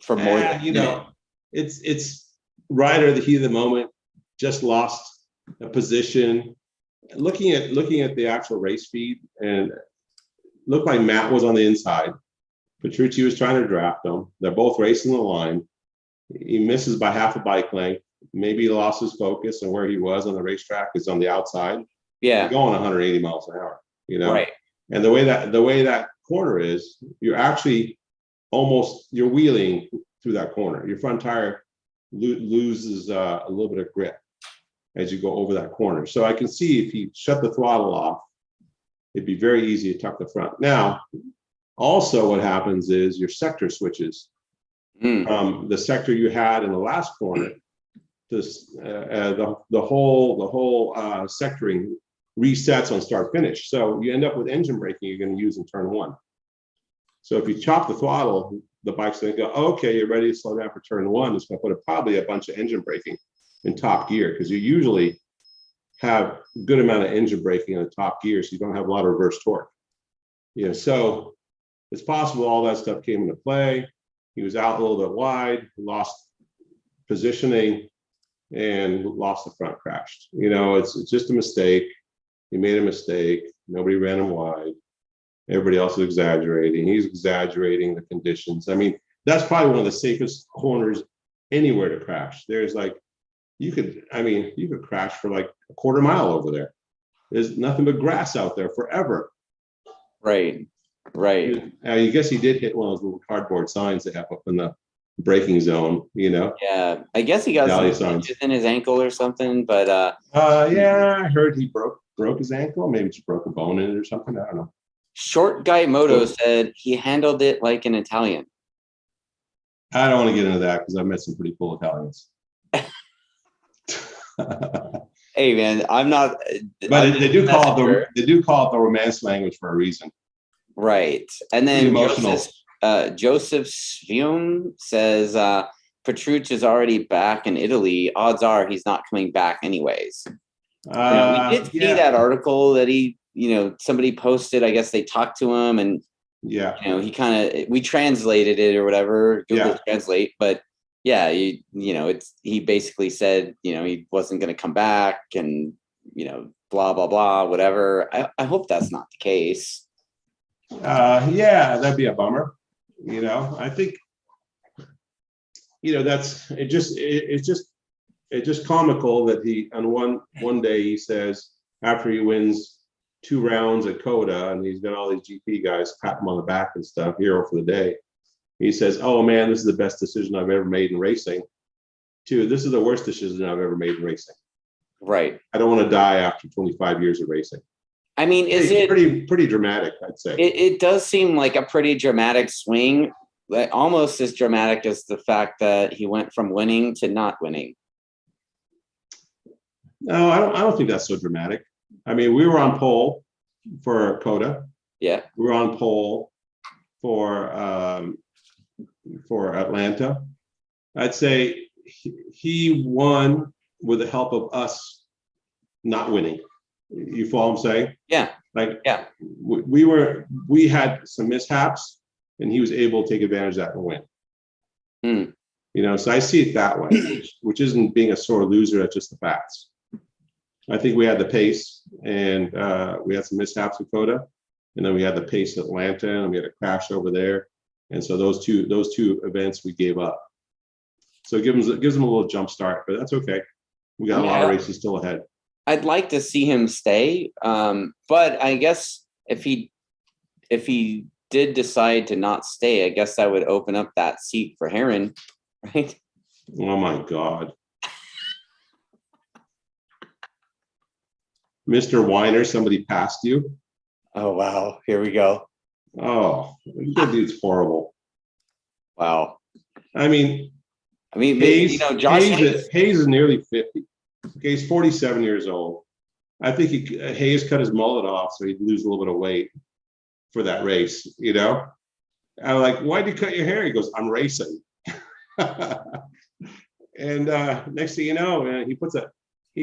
for more than You know, it's rider at the heat of the moment, just lost a position. Looking at the actual race feed, and looked like Matt was on the inside. Petrucci was trying to draft him. They're both racing the line. He misses by half a bike length. Maybe he lost his focus and where he was on the racetrack is on the outside. Yeah. You're going 180 miles an hour, you know? Right. And the way that corner is, you're actually you're wheeling through that corner. Your front tire loses a little bit of grip as you go over that corner. So I can see if you shut the throttle off, it'd be very easy to tuck the front. Now, also what happens is your sector switches. The sector you had in the last corner, the whole sectoring resets on start finish. So you end up with engine braking you're going to use in turn one. So if you chop the throttle, the bike's going to go, okay, you're ready to slow down for turn one. It's going to put probably a bunch of engine braking in top gear, because you usually have a good amount of engine braking in the top gear, so you don't have a lot of reverse torque. You know, so it's possible all that stuff came into play. He was out a little bit wide, lost positioning, and lost the front, crashed. You know, it's just a mistake. He made a mistake. Nobody ran him wide. Everybody else is exaggerating. He's exaggerating the conditions. I mean, that's probably one of the safest corners anywhere to crash. There's like, you could crash for like a quarter mile over there. There's nothing but grass out there forever. Right. I guess he did hit one of those little cardboard signs they have up in the braking zone, you know? Yeah. I guess he got some stitches in his ankle or something, but yeah, I heard he broke his ankle, maybe just broke a bone in it or something. I don't know. Short Guy Moto said he handled it like an Italian. I don't want to get into that because I've met some pretty cool Italians. Hey man, I'm not. But they do call it the romance language for a reason. Right, and then emotional. Joseph Svium says Petrux is already back in Italy. Odds are he's not coming back anyways. We did see that article that he, somebody posted. I guess they talked to him, and we translated it or whatever, Google Translate. But yeah, he basically said he wasn't going to come back, and blah blah blah, whatever. I hope that's not the case. Yeah, that'd be a bummer. I think it's just comical that he on one day he says, after he wins 2 rounds at Coda and he's got all these GP guys pat him on the back and stuff, hero for the day, he says, oh man, this is the best decision I've ever made in racing. This is the worst decision I've ever made in racing. Right. I don't want to die after 25 years of racing. I mean, it pretty dramatic, I'd say. It does seem like a pretty dramatic swing, like almost as dramatic as the fact that he went from winning to not winning. No, I don't think that's so dramatic. I mean, we were on pole for Coda. Yeah. We were on pole for Atlanta. I'd say he won with the help of us not winning. You follow what I'm saying? Yeah. We had some mishaps and he was able to take advantage of that and win. So I see it that way, which isn't being a sore loser, that's just the facts. I think we had the pace and we had some mishaps with Coda, and then we had the pace at Atlanta and we had a crash over there. And so those two events we gave up. So it gives them a little jump start, but that's okay. We got a lot of races still ahead. I'd like to see him stay, but I guess if he did decide to not stay, I guess that would open up that seat for Heron, right? Oh my God. Mr. Weiner, somebody passed you? Oh, wow. Here we go. Oh, that dude's horrible. Wow. I mean, Hayes, Josh Hayes is nearly 50. Okay, he's 47 years old. I think Hayes cut his mullet off so he'd lose a little bit of weight for that race, I'm like, why'd you cut your hair? He goes, I'm racing. And next thing you know, man, he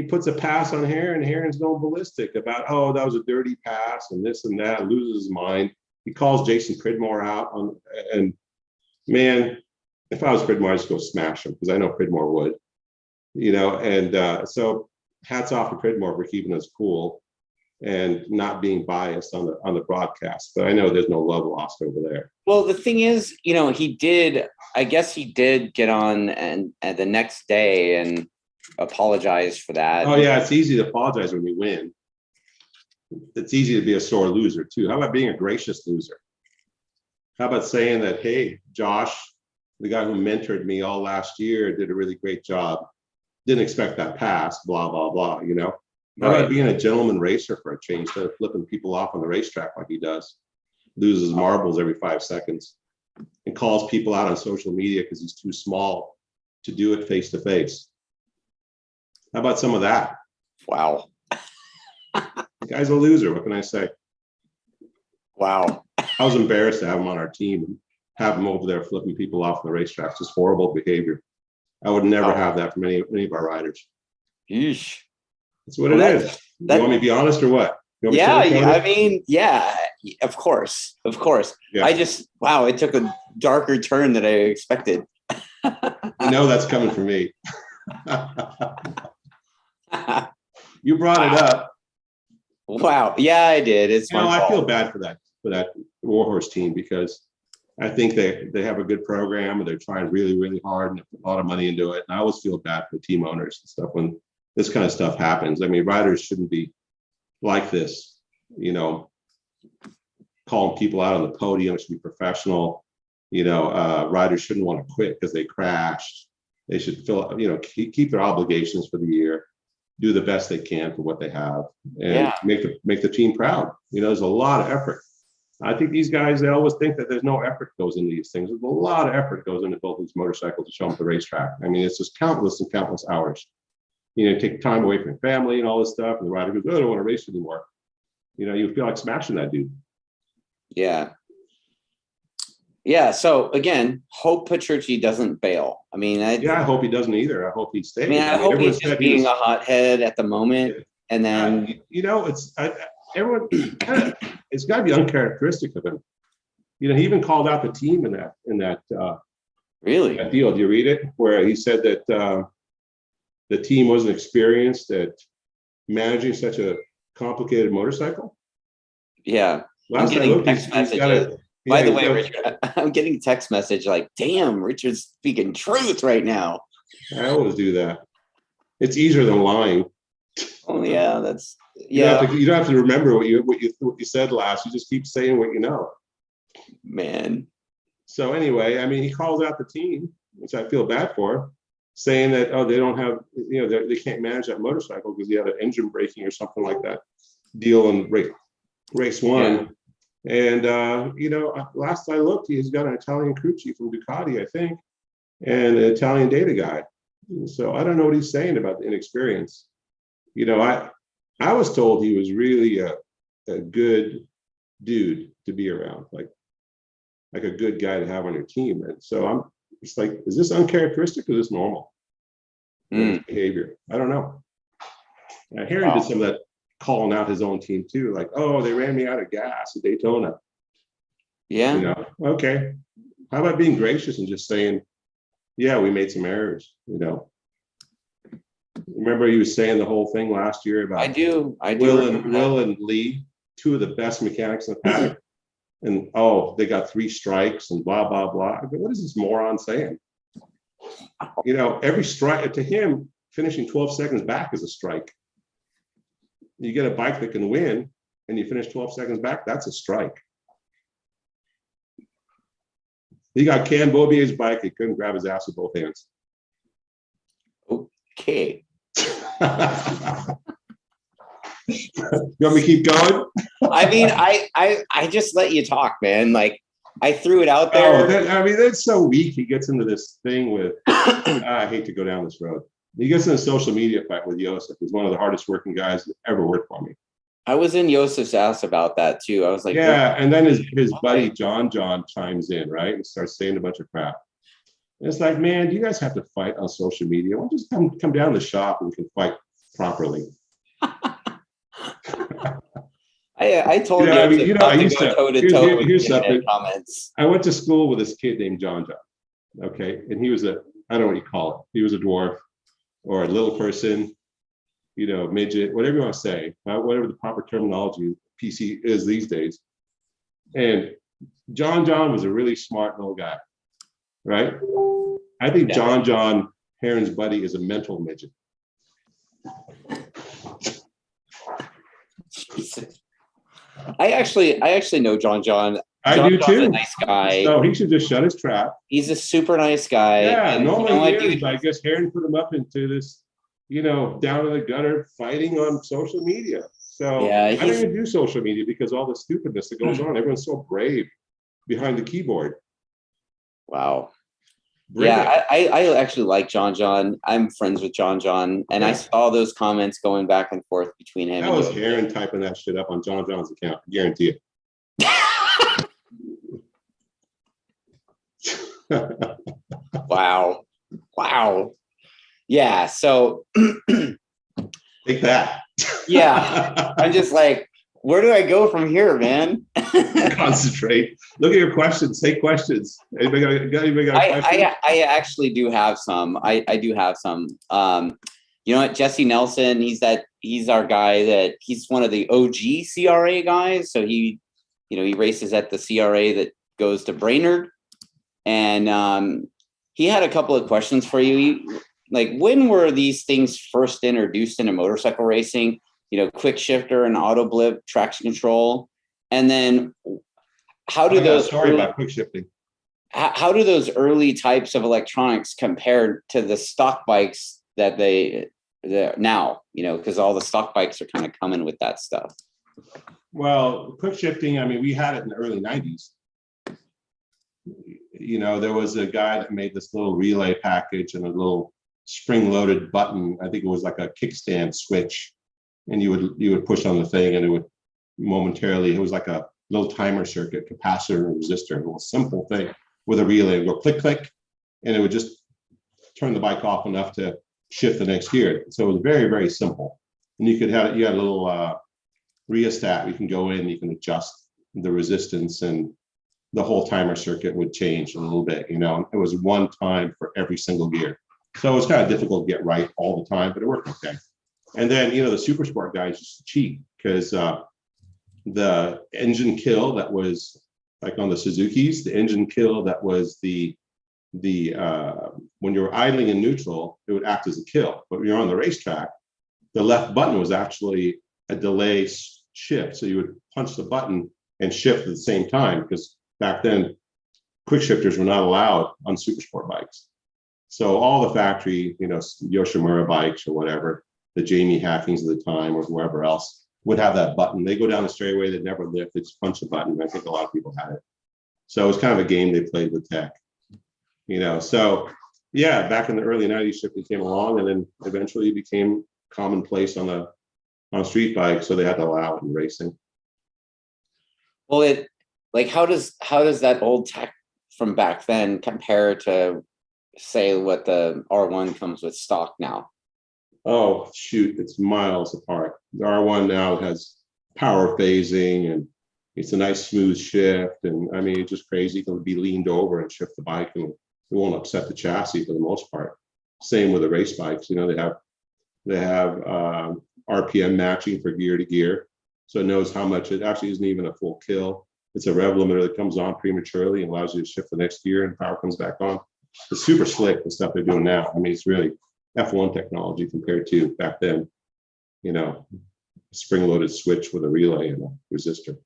puts a pass on Heron, and Heron's going ballistic about, oh, that was a dirty pass and this and that, loses his mind. He calls Jason Pridmore out and man, if I was Pridmore, I'd just go smash him because I know Pridmore would, and so hats off to Pridmore for keeping us cool and not being biased on the broadcast. But I know there's no love lost over there. Well, the thing is, I guess he did get on and the next day and apologize for that. Oh yeah, it's easy to apologize when you win. It's easy to be a sore loser too. How about being a gracious loser? How about saying that, hey, Josh, the guy who mentored me all last year, did a really great job. Didn't expect that pass, blah, blah, blah, How about being a gentleman racer for a change, instead of flipping people off on the racetrack like he does? Loses marbles every 5 seconds and calls people out on social media because he's too small to do it face to face. How about some of that? Wow. The guy's a loser. What can I say? Wow. I was embarrassed to have him on our team and have him over there flipping people off on the racetrack. It's just horrible behavior. I would never have that from any of our riders. Yeesh. That's what it is. You want me to be honest or what? Yeah, of course. Yeah. Wow, it took a darker turn than I expected. That's coming from me. You brought it up. Wow. Yeah, I did. It's my fault. I feel bad for that Warhorse team because I think they have a good program and they're trying really, really hard and put a lot of money into it. And I always feel bad for team owners and stuff when this kind of stuff happens. I mean, riders shouldn't be like this, calling people out on the podium. It should be professional. Riders shouldn't want to quit because they crashed. They should keep their obligations for the year, do the best they can for what they have, and make the team proud. There's a lot of effort. I think these guys, they always think that there's no effort goes into these things. There's a lot of effort goes into building these motorcycles to show them at the racetrack. I mean, it's just countless and countless hours. Take time away from your family and all this stuff. And the rider goes, oh, I don't want to race anymore. You feel like smashing that dude. Yeah. Yeah. So again, hope Petrucci doesn't bail. I mean, I hope he doesn't either. I hope he stays. I hope he's just being a hothead at the moment. Yeah. And then, it's got to be uncharacteristic of him. He even called out the team in that really that deal. Do you read it? Where he said that the team wasn't experienced at managing such a complicated motorcycle. Yeah. Last time I looked, he's got it. By the way, Richard, I'm getting a text message like, damn, Richard's speaking truth right now. I always do that. It's easier than lying. Oh yeah, that's you don't have to remember what you said last. You just keep saying what you know. Man. So anyway, I mean, he calls out the team, which I feel bad for, saying that they don't have, they can't manage that motorcycle because he had an engine braking or something like that deal in race one. Yeah. And last I looked, he's got an Italian crew chief from Ducati, I think, and an Italian data guy. So I don't know what he's saying about the inexperience. I was told he was really a good dude to be around, like a good guy to have on your team. And so I'm just like, is this uncharacteristic or is this normal behavior? I don't know. Harry did some of that calling out his own team too, like, oh, they ran me out of gas at Daytona. Yeah. Okay. How about being gracious and just saying, yeah, we made some errors, Remember he was saying the whole thing last year about I do. Will and Lee, two of the best mechanics in the paddock. And oh, they got 3 strikes and blah, blah, blah. I go, what is this moron saying? You know, every strike to him, finishing 12 seconds back is a strike. You get a bike that can win and you finish 12 seconds back, that's a strike. He got Cam Bobier's bike, he couldn't grab his ass with both hands. Okay. You want me to keep going? I mean, I just let you talk, man. Like, I threw it out there. Oh, I mean, that's so weak. He gets into this thing with, I hate to go down this road. He gets in a social media fight with Joseph. He's one of the hardest working guys that ever worked for me. I was in Joseph's ass about that too. I was like, yeah. And then his buddy, John chimes in, right? And starts saying a bunch of crap. And it's like, man, you guys have to fight on social media. Why don't you just come down to the shop and we can fight properly? I told I mean, I used to go toe-to-toe with something. Comments. I went to school with this kid named John. Okay. And he was I don't know what you call it. He was a dwarf or a little person, midget, whatever you want to say, whatever the proper terminology PC is these days. And John was a really smart little guy, right? I think John Heron's buddy is a mental midget. I actually know John. I do too. A nice guy. So he should just shut his trap. He's a super nice guy. Yeah, normally he is, but I guess Heron put him up into this, down in the gutter fighting on social media. So yeah, I don't even do social media because all the stupidness that goes on. Everyone's so brave behind the keyboard. Wow. Yeah, I actually like John. I'm friends with John, and I saw those comments going back and forth between him. That was Heron typing that shit up on John's account. I guarantee it. Wow. Yeah. So take that. Yeah, I'm just like, where do I go from here, man? Concentrate. Look at your questions. Say questions. Anybody got a question? I actually do have some. I do have some. You know what? Jesse Nelson, he's our guy he's one of the OG CRA guys. So he races at the CRA that goes to Brainerd. And he had a couple of questions for you. Like, when were these things first introduced into motorcycle racing? Quick shifter and auto blip, traction control. And then how do those about quick shifting? How do those early types of electronics compare to the stock bikes that they're now, because all the stock bikes are kind of coming with that stuff? Well, quick shifting, I mean, we had it in the early 90s. There was a guy that made this little relay package and a little spring-loaded button. I think it was like a kickstand switch. And you would push on the thing and it would momentarily, it was like a little timer circuit, capacitor and resistor, a little simple thing with a relay. It would go click, click, and it would just turn the bike off enough to shift the next gear. So it was very, very simple. And you had a little rheostat. You can go in, you can adjust the resistance and the whole timer circuit would change a little bit, It was one time for every single gear. So it was kind of difficult to get right all the time, but it worked okay. And then, the super sport guys used to cheat because the engine kill that was like on the Suzukis, the engine kill that was the when you were idling in neutral, it would act as a kill. But when you're on the racetrack, the left button was actually a delay shift. So you would punch the button and shift at the same time because back then, quick shifters were not allowed on super sport bikes. So all the factory, Yoshimura bikes or whatever, the Jamie Hackings of the time or whoever else would have that button. They go down the straightaway, they'd never lift, they just punch the button. I think a lot of people had it. So it was kind of a game they played with tech, So yeah, back in the early 90s, shifting came along and then eventually it became commonplace on a street bike. So they had to allow it in racing. Well, how does that old tech from back then compare to, say, what the R1 comes with stock now? Oh, shoot, it's miles apart. The R1 now has power phasing and it's a nice smooth shift. And I mean, it's just crazy. You can be leaned over and shift the bike and it won't upset the chassis for the most part. Same with the race bikes. They have RPM matching for gear to gear. So it knows how much. It actually isn't even a full kill. It's a rev limiter that comes on prematurely and allows you to shift the next gear and power comes back on. It's super slick, the stuff they're doing now. I mean, it's really F1 technology compared to back then, you know, spring-loaded switch with a relay and a resistor.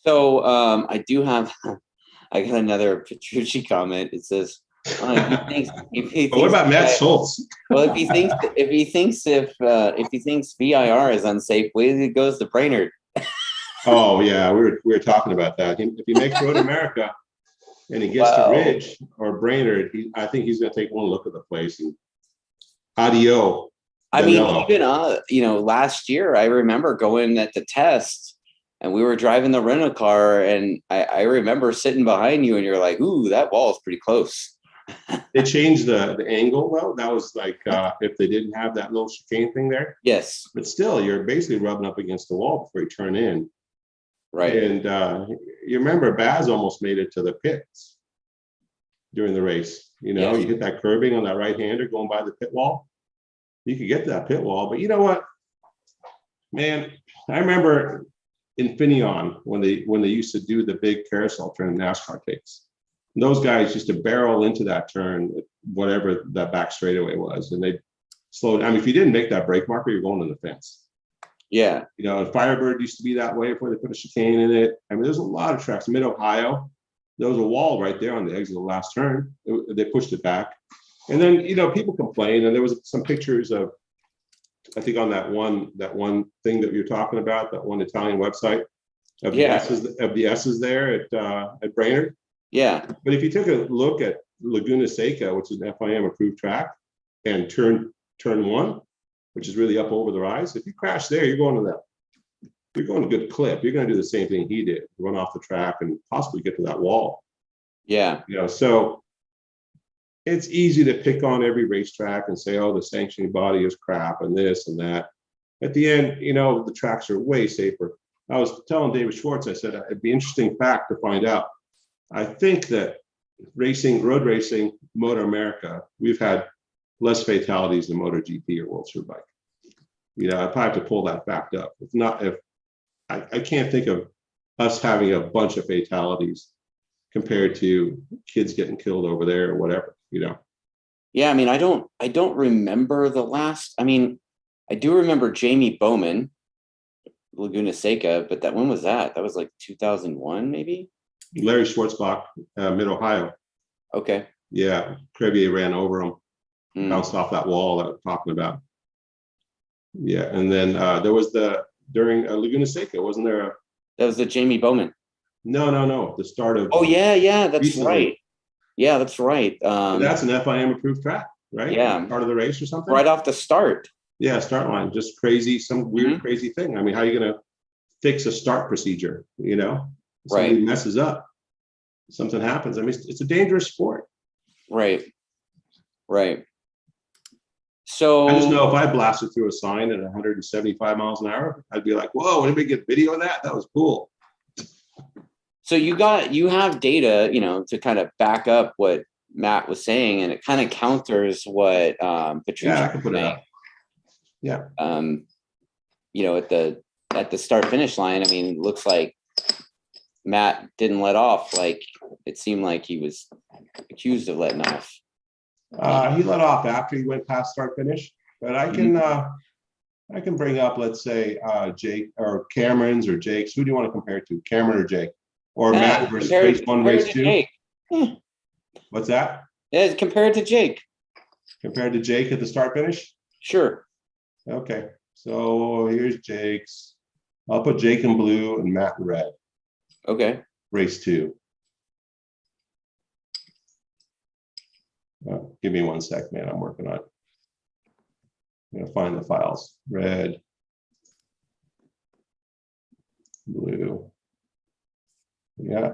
So I do have, I got another Petrucci comment. It says, if he thinks, But what about Matt Schultz? well, if he thinks VIR is unsafe, wait till it goes to Brainerd. Oh yeah, we were talking about that. If he makes Road America and he gets to Ridge or Brainerd, I think he's going to take one look at the place and adio. I mean, even last year I remember going at the test and we were driving the rental car, and I remember sitting behind you and you're like, "Ooh, that wall is pretty close." They changed the angle though. That was like if they didn't have that little chicane thing there. Yes, but still, you're basically rubbing up against the wall before you turn in. Right. And you remember Baz almost made it to the pits during the race. You know, you hit that curbing on that right-hander going by the pit wall. You could get to that pit wall, but you know what, man? I remember Infineon when they used to do the big carousel turn NASCAR takes. And those guys used to barrel into that turn, whatever that back straightaway was, and they slowed. I mean, if you didn't make that brake marker, you're going to the fence. Yeah. You know, Firebird used to be that way before they put a chicane in it. I mean, there's a lot of tracks. Mid-Ohio, there was a wall right there on the exit of the last turn. They pushed it back. And then, you know, people complain, and there was some pictures of, I think on that one thing that you're talking about, that one Italian website of the S's there at Brainerd. Yeah. But if you took a look at Laguna Seca, which is an FIM approved track, and turn one, which is really up over the rise, if you crash there, you're going a good clip. You're going to do the same thing he did, run off the track and possibly get to that wall. Yeah. You know, so it's easy to pick on every racetrack and say, oh, the sanctioning body is crap and this and that. At the end, you know, the tracks are way safer. I was telling David Schwartz, I said, it'd be an interesting fact to find out. I think that road racing, Motor America, we've had less fatalities than MotoGP or World Superbike. You know, I probably have to pull that fact up. If I can't think of us having a bunch of fatalities compared to kids getting killed over there or whatever, you know. Yeah, I mean, I don't remember the last. I mean, I do remember Jamie Bowman, Laguna Seca, but when was that? That was like 2001, maybe. Larry Schwartzbach, Mid-Ohio. Okay. Yeah, Crevier ran over him, bounced off that wall that I'm talking about. Yeah, and then there was during Laguna Seca, wasn't there that was the Jamie Bowman. No, the start of. Oh yeah, that's recently. Right. Yeah, that's right. That's an FIM approved track, right? Yeah. Part of the race or something. Right off the start. Yeah, start line, just crazy, some weird, crazy thing. I mean, how are you going to fix a start procedure? You know, somebody messes up, something happens. I mean, it's a dangerous sport. Right. So I just know if I blasted through a sign at 175 miles an hour, I'd be like, "Whoa! Anybody get video of that? That was cool." So you have data, you know, to kind of back up what Matt was saying, and it kind of counters what Petrucci. Yeah, I can put it up. Yeah. You know, at the start finish line, I mean, it looks like Matt didn't let off. Like it seemed like he was accused of letting off. He let off after he went past start finish, but I can bring up, let's say, Jake or Cameron's or Jake's. Who do you want to compare it to, Cameron or Jake, or Matt versus race 1, race 2? What's that? Yeah, compared to Jake. Compared to Jake at the start finish? Sure. Okay, so here's Jake's. I'll put Jake in blue and Matt in red. Okay. Race 2. Give me 1 sec, man. I'm working on it. I'm gonna find the files. Red, blue. Yeah.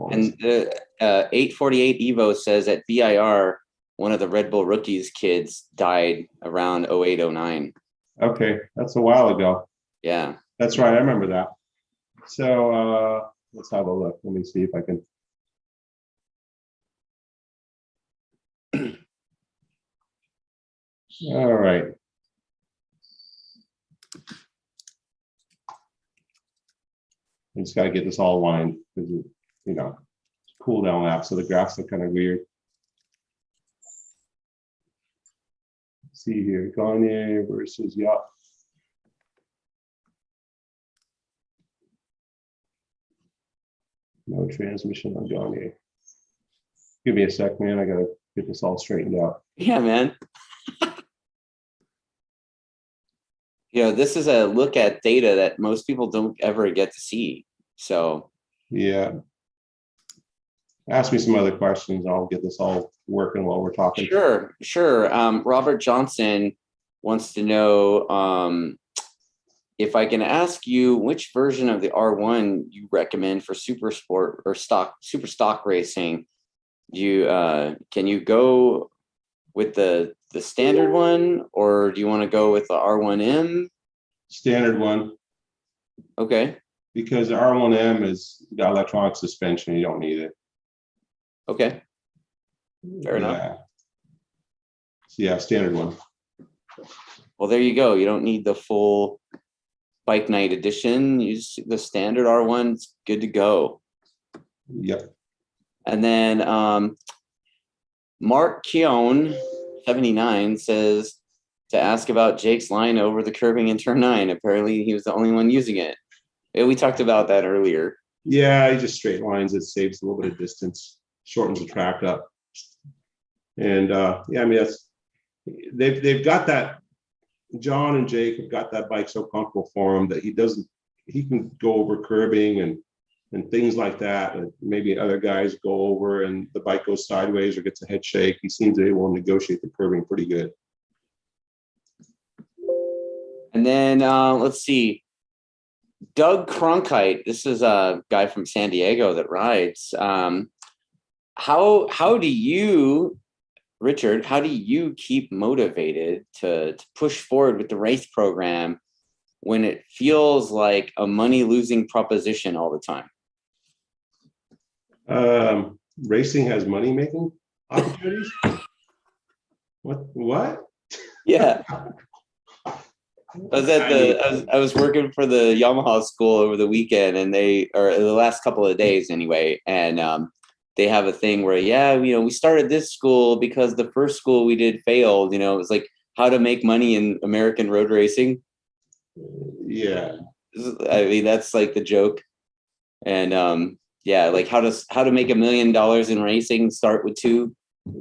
And the 848 Evo says at VIR, one of the Red Bull rookies kids died around 0809. Okay, that's a while ago. Yeah. That's right. I remember that. So let's have a look. Let me see if I can. All right. I just got to get this all aligned because, you know, cool down lap. So the graphs are kind of weird. Let's see here, Gagne versus Yacht. No transmission on Gagne. Give me a sec, man. I got to get this all straightened out. Yeah, man. You know, this is a look at data that most people don't ever get to see. So, yeah. Ask me some other questions. I'll get this all working while we're talking. Sure, sure. Robert Johnson wants to know if I can ask you which version of the R1 you recommend for super sport or super stock racing. Can you go with the standard one, or do you want to go with the R1M? Standard one. Okay. Because the R1M is got electronic suspension. You don't need it. Okay. Fair enough. So yeah, standard one. Well, there you go. You don't need the full Bike Night edition. Use the standard R1. It's good to go. Yep. And then Mark Keown, 79, says to ask about Jake's line over the curbing in turn 9. Apparently, he was the only one using it. Yeah, we talked about that earlier. Yeah, he just straight lines. It saves a little bit of distance, shortens the track up. And yeah, I mean, that's they've got that. John and Jake have got that bike so comfortable for him that he can go over curbing and things like that. And maybe other guys go over and the bike goes sideways or gets a head shake. He seems able to negotiate the curbing pretty good. And then let's see. Doug Cronkite, this is a guy from San Diego that rides. How do you, Richard, how do you keep motivated to push forward with the race program when it feels like a money-losing proposition all the time? Racing has money-making opportunities? What? Yeah. I was working for the Yamaha school over the weekend, and the last couple of days anyway, and they have a thing where, yeah, you know, we started this school because the first school we did failed. You know, it was like how to make money in American road racing. Yeah, I mean, that's like the joke. And yeah, like how to make $1 million in racing, start with 2.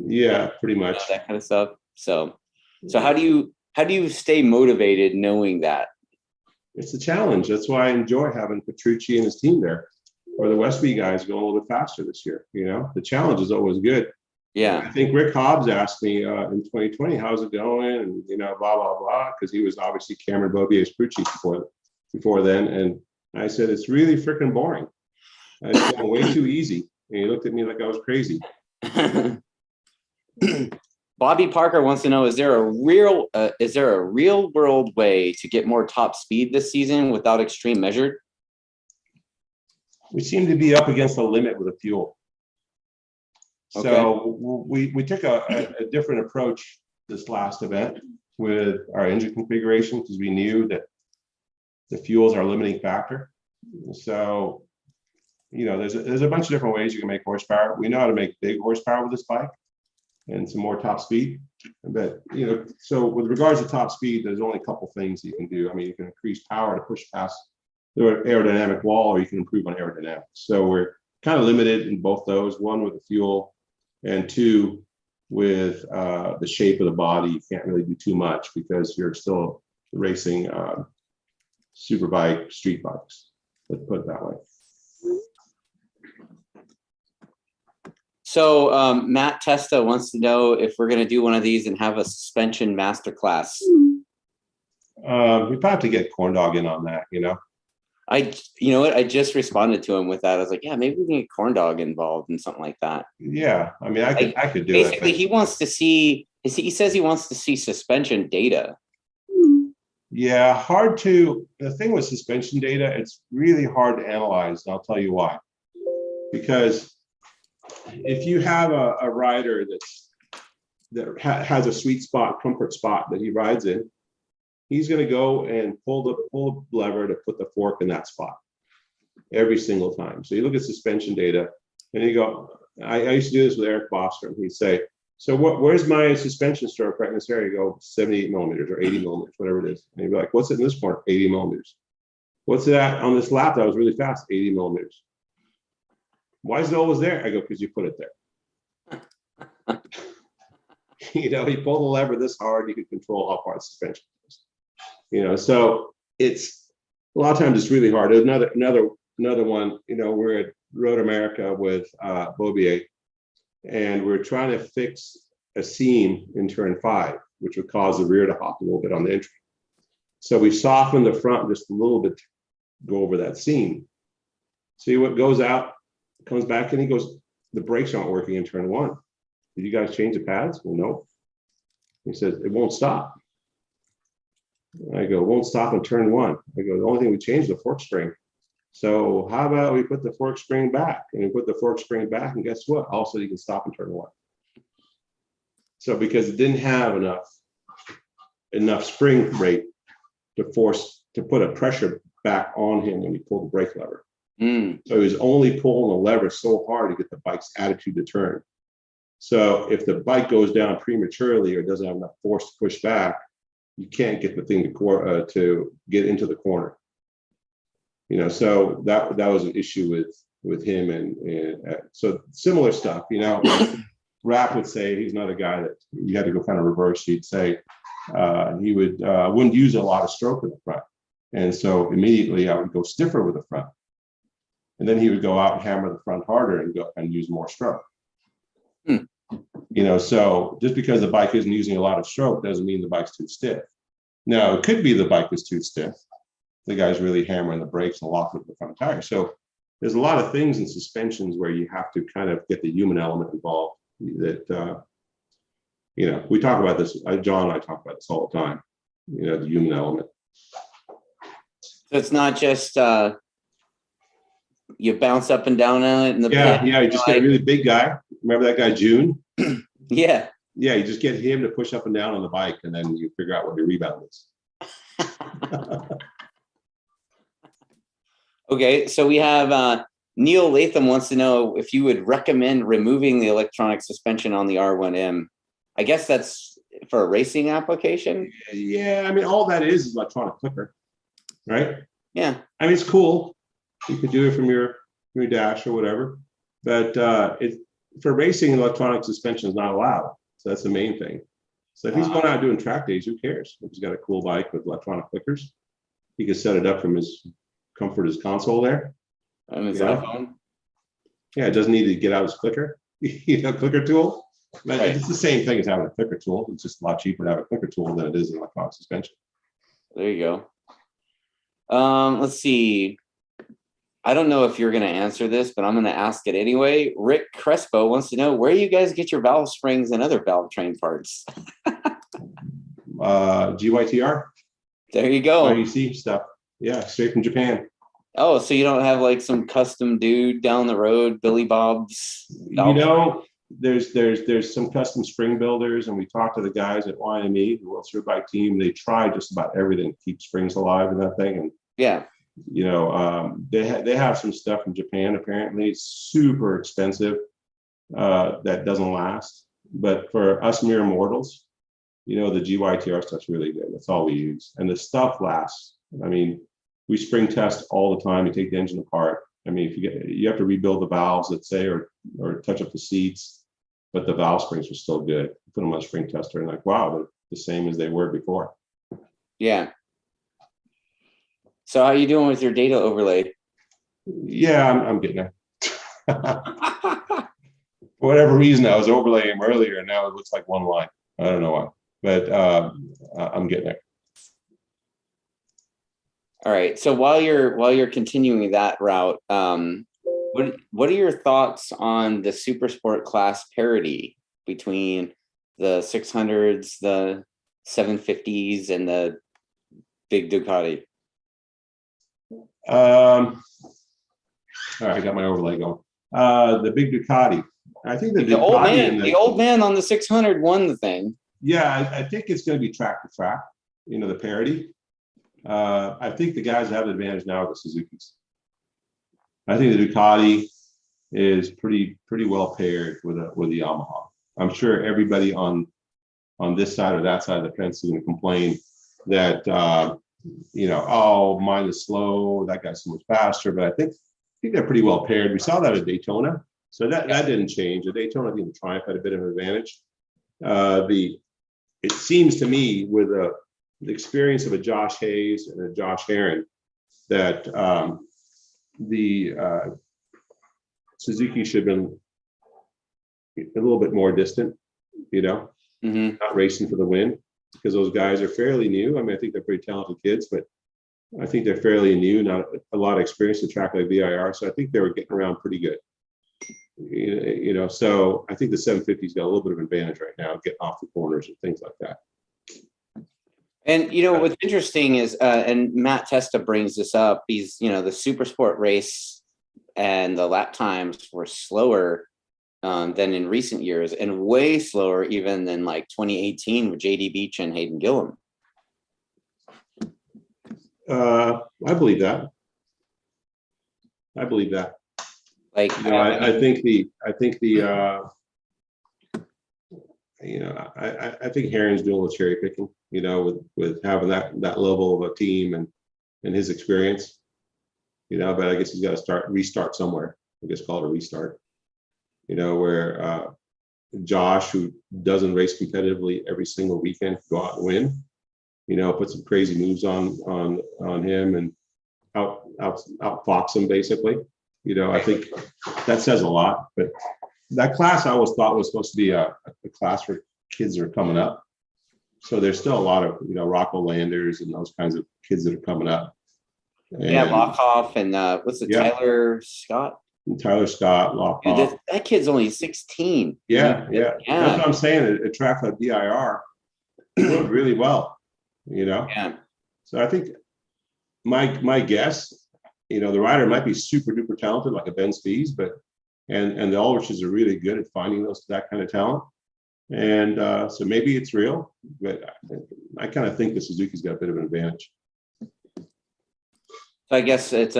Yeah, pretty much, that kind of stuff. So how do you stay motivated knowing that? It's a challenge. That's why I enjoy having Petrucci and his team there, or the Westby guys going a little bit faster this year. You know, the challenge is always good. Yeah. I think Rick Hobbs asked me in 2020, how's it going? And, you know, blah, blah, blah, because he was obviously Cameron Bobier's Petrucci before then. And I said, it's really freaking boring. It's going way too easy. And he looked at me like I was crazy. Bobby Parker wants to know, is there a real world way to get more top speed this season without extreme measured? We seem to be up against the limit with the fuel. Okay. So we took a different approach this last event with our engine configuration because we knew that the fuels are a limiting factor. So, you know, there's a bunch of different ways you can make horsepower. We know how to make big horsepower with this bike and some more top speed. But, you know, so with regards to top speed, there's only a couple things you can do. I mean, you can increase power to push past the aerodynamic wall, or you can improve on aerodynamics. So we're kind of limited in both those, one with the fuel and 2 with the shape of the body. You can't really do too much because you're still racing superbike street bikes. Let's put it that way. So Matt Testa wants to know if we're going to do one of these and have a suspension masterclass. We probably have to get Corn Dog in on that, you know. You know what? I just responded to him with that. I was like, yeah, maybe we can get Corn Dog involved in something like that. Yeah, I mean, I could do basically, it. Basically, he wants to see. He says he wants to see suspension data. Yeah, hard to. The thing with suspension data, it's really hard to analyze, and I'll tell you why. Because if you have a rider that has a sweet spot, comfort spot that he rides in, he's going to go and pull the lever to put the fork in that spot. every single time. So you look at suspension data and you go, I used to do this with Eric Bostrom. He'd say, so where's my suspension stroke right in this area? You go 78 millimeters or 80 millimeters, whatever it is. And you'd be like, what's it in this corner? 80 millimeters. What's that on this lap that was really fast? 80 millimeters. Why is it always there? I go, because you put it there. You know, you pull the lever this hard, you can control how far the suspension goes. You know, so it's a lot of times it's really hard. There's another one, you know, we're at Road America with Bobier, and we're trying to fix a seam in turn 5, which would cause the rear to hop a little bit on the entry. So we soften the front just a little bit to go over that seam. See what goes out, comes back, and he goes, the brakes aren't working in turn 1. Did you guys change the pads? Well, no. He says, it won't stop. I go, it won't stop in turn 1. I go, the only thing we changed is the fork spring. So how about we put the fork spring back? And we put the fork spring back, and guess what? Also, you can stop in turn 1. So because it didn't have enough spring rate to put a pressure back on him when he pulled the brake lever. So he was only pulling the lever so hard to get the bike's attitude to turn. So if the bike goes down prematurely or doesn't have enough force to push back, you can't get the thing to get into the corner. You know, so that was an issue with him, and so similar stuff. You know, Rapp would say he's not a guy that you had to go kind of reverse. He'd say he wouldn't use a lot of stroke in the front, and so immediately I would go stiffer with the front, and then he would go out and hammer the front harder and go and use more stroke. You know, so just because the bike isn't using a lot of stroke doesn't mean the bike's too stiff. Now, it could be the bike is too stiff. The guy's really hammering the brakes and locking up the front tire. So there's a lot of things in suspensions where you have to kind of get the human element involved. That you know, we talk about this. John and I talk about this all the time. You know, the human element. So it's not just you bounce up and down on it in the pit. You just get a really big guy. Remember that guy June? Yeah. Yeah, you just get him to push up and down on the bike, and then you figure out what the rebound is. Okay, so we have Neil Latham wants to know if you would recommend removing the electronic suspension on the R1M. I guess that's for a racing application. Yeah, I mean, all that is electronic clicker, right? Yeah. I mean, it's cool. You can do it from your dash or whatever, but for racing, electronic suspension is not allowed. So that's the main thing. So if he's going out doing track days, who cares? If he's got a cool bike with electronic clickers, he can set it up from his comfort, his console there. On his iPhone. Yeah, it doesn't need to get out his clicker, clicker tool. But It's the same thing as having a clicker tool. It's just a lot cheaper to have a clicker tool than it is an electronic suspension. There you go. Let's see. I don't know if you're going to answer this, but I'm going to ask it anyway. Rick Crespo wants to know where you guys get your valve springs and other valve train parts. GYTR. There you go. IEC stuff. Yeah, straight from Japan. Oh, so you don't have like some custom dude down the road, Billy Bob's? You know, there's some custom spring builders, and we talked to the guys at YME, the World Superbike team. They try just about everything to keep springs alive in that thing, and yeah. You know, they have some stuff from Japan. Apparently, it's super expensive. That doesn't last. But for us mere mortals, you know, the GYTR stuff's really good. That's all we use, and the stuff lasts. I mean, we spring test all the time. You take the engine apart. I mean, if you have to rebuild the valves, let's say, or touch up the seats, but the valve springs are still good. You put them on a spring tester, and like, wow, they're the same as they were before. Yeah. So how are you doing with your data overlay? Yeah, I'm getting there. For whatever reason, I was overlaying them earlier, and now it looks like one line. I don't know why, but I'm getting there. All right. So while you're continuing that route, what are your thoughts on the super sport class parity between the 600s, the 750s, and the big Ducati? All right, I got my overlay going. The big Ducati. I think the old man on the 600 won the thing. Yeah, I think it's going to be track to track. You know, the parity. I think the guys that have the advantage now are the Suzukis. I think the Ducati is pretty well paired with the Yamaha. I'm sure everybody on this side or that side of the fence is going to complain that oh, mine is slow, that guy's so much faster. But I think they're pretty well paired. We saw that at Daytona, so that didn't change. At Daytona, I think the Triumph had a bit of an advantage. It seems to me with the experience of a Josh Hayes and a Josh Herron that the Suzuki should have been a little bit more distant, not racing for the win, because those guys are fairly new. I mean, I think they're pretty talented kids, but I think they're fairly new, not a lot of experience in track like VIR. So I think they were getting around pretty good. So I think the 750's got a little bit of advantage right now, getting off the corners and things like that. And what's interesting is, and Matt Testa brings this up. He's the Super Sport race and the lap times were slower than in recent years, and way slower even than like 2018 with JD Beach and Hayden Gillum. I believe that. Like, I think Herron's doing a little cherry picking, with having that level of a team and his experience, but I guess he's got to restart somewhere. I guess call it a restart, where Josh, who doesn't race competitively every single weekend, go out and win, put some crazy moves on him and outfox him basically. I think that says a lot, but that class I always thought was supposed to be a class for kids that are coming up. So there's still a lot of, Rocco Landers and those kinds of kids that are coming up. And, Lockhoff and what's it, Tyler Scott? Tyler Scott, Lockhoff. That kid's only 16. Yeah. That's what I'm saying. A track like VIR went really well, Yeah. So I think my guess, the rider might be super duper talented like a Ben Spies, but and the Ulriches are really good at finding that kind of talent. And so maybe it's real, but I kind of think the Suzuki's got a bit of an advantage. So I guess it's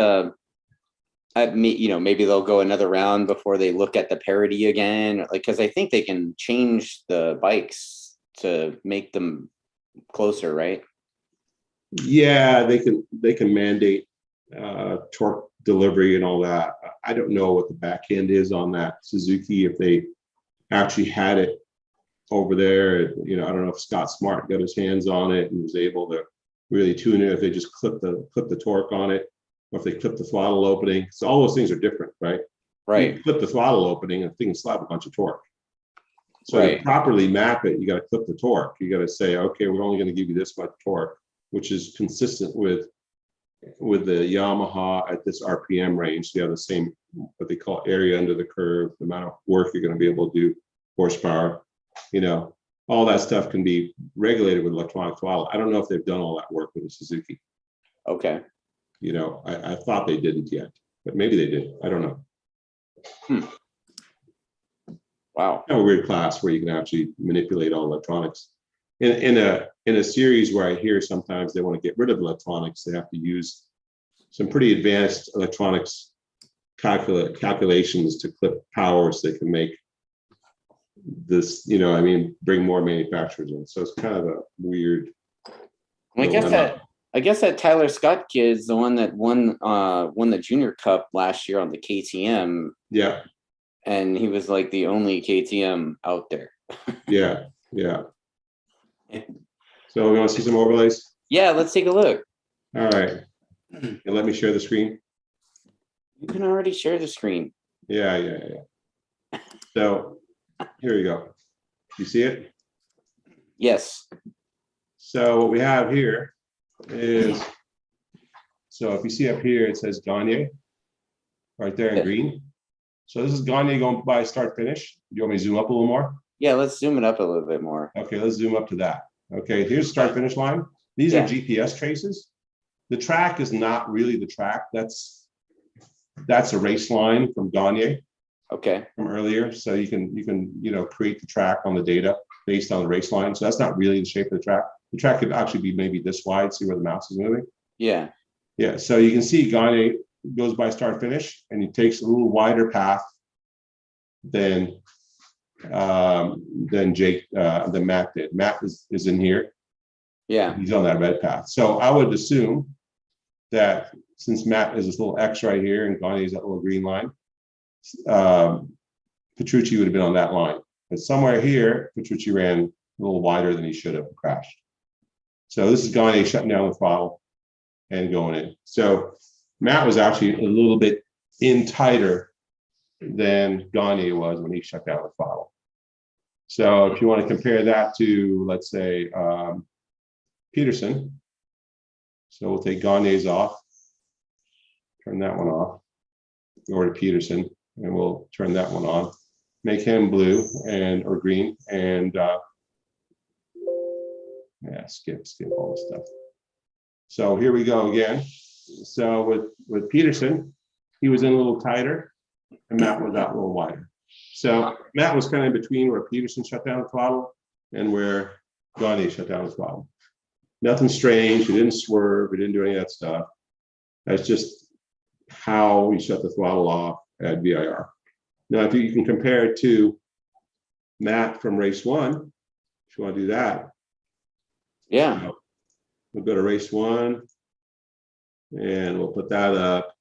maybe they'll go another round before they look at the parity again, because I think they can change the bikes to make them closer, right? Yeah, they can mandate torque delivery and all that. I don't know what the back end is on that Suzuki, if they actually had it over there. I don't know if Scott Smart got his hands on it and was able to really tune it, if they just clip the torque on it, or if they clip the throttle opening. So all those things are different, right? Right. You clip the throttle opening and the thing can slap a bunch of torque. So to properly map it, you got to clip the torque. You got to say, okay, we're only going to give you this much torque, which is consistent with the Yamaha at this RPM range. So you have the same, what they call area under the curve, the amount of work you're going to be able to do, horsepower, all that stuff can be regulated with electronic throttle. I don't know if they've done all that work with the Suzuki. Okay. I thought they didn't yet, but maybe they did. I don't know. Wow. A weird class where you can actually manipulate all electronics. In a series where I hear sometimes they want to get rid of electronics, they have to use some pretty advanced electronics calculations to clip power so they can make this, bring more manufacturers in. So it's kind of a weird. I guess that Tyler Scott kid is the one that won the Junior Cup last year on the KTM. Yeah. And he was like the only KTM out there. Yeah. So we want to see some overlays? Yeah, let's take a look. All right. And let me share the screen. You can already share the screen. Yeah. So here we go. You see it? Yes. So what we have here is, so if you see up here, it says Gagne right there in green. So this is Gagne going by start finish. Do you want me to zoom up a little more? Yeah, let's zoom it up a little bit more. Okay, let's zoom up to that. Okay, here's start finish line. These are GPS traces. The track is not really the track. That's a race line from Gagne. Okay. From earlier. So you can create the track on the data based on the race line. So that's not really the shape of the track. The track could actually be maybe this wide. See where the mouse is moving? Yeah. Yeah. So you can see Gagne goes by start finish, and he takes a little wider path than Matt did. Matt is in here. Yeah. He's on that red path. So I would assume that since Matt is this little X right here and Gagne is that little green line, Petrucci would have been on that line. But somewhere here, Petrucci ran a little wider than he should have, crashed. So this is Gagne shutting down the throttle and going in. So Matt was actually a little bit in tighter than Gagne was when he shut down the throttle. So if you want to compare that to, let's say, Peterson. So we'll take Gagne's off, turn that one off, go over to Peterson, and we'll turn that one on, make him blue or green, and yeah, skip all this stuff. So here we go again. So with Peterson, he was in a little tighter, and Matt was out a little wider. So Matt was kind of in between where Peterson shut down the throttle and where Gagne shut down the throttle. Nothing strange. He didn't swerve. He didn't do any of that stuff. That's just how we shut the throttle off at VIR. Now, if you can compare it to Matt from race 1, if you want to do that. Yeah. We'll go to race 1 and we'll put that up.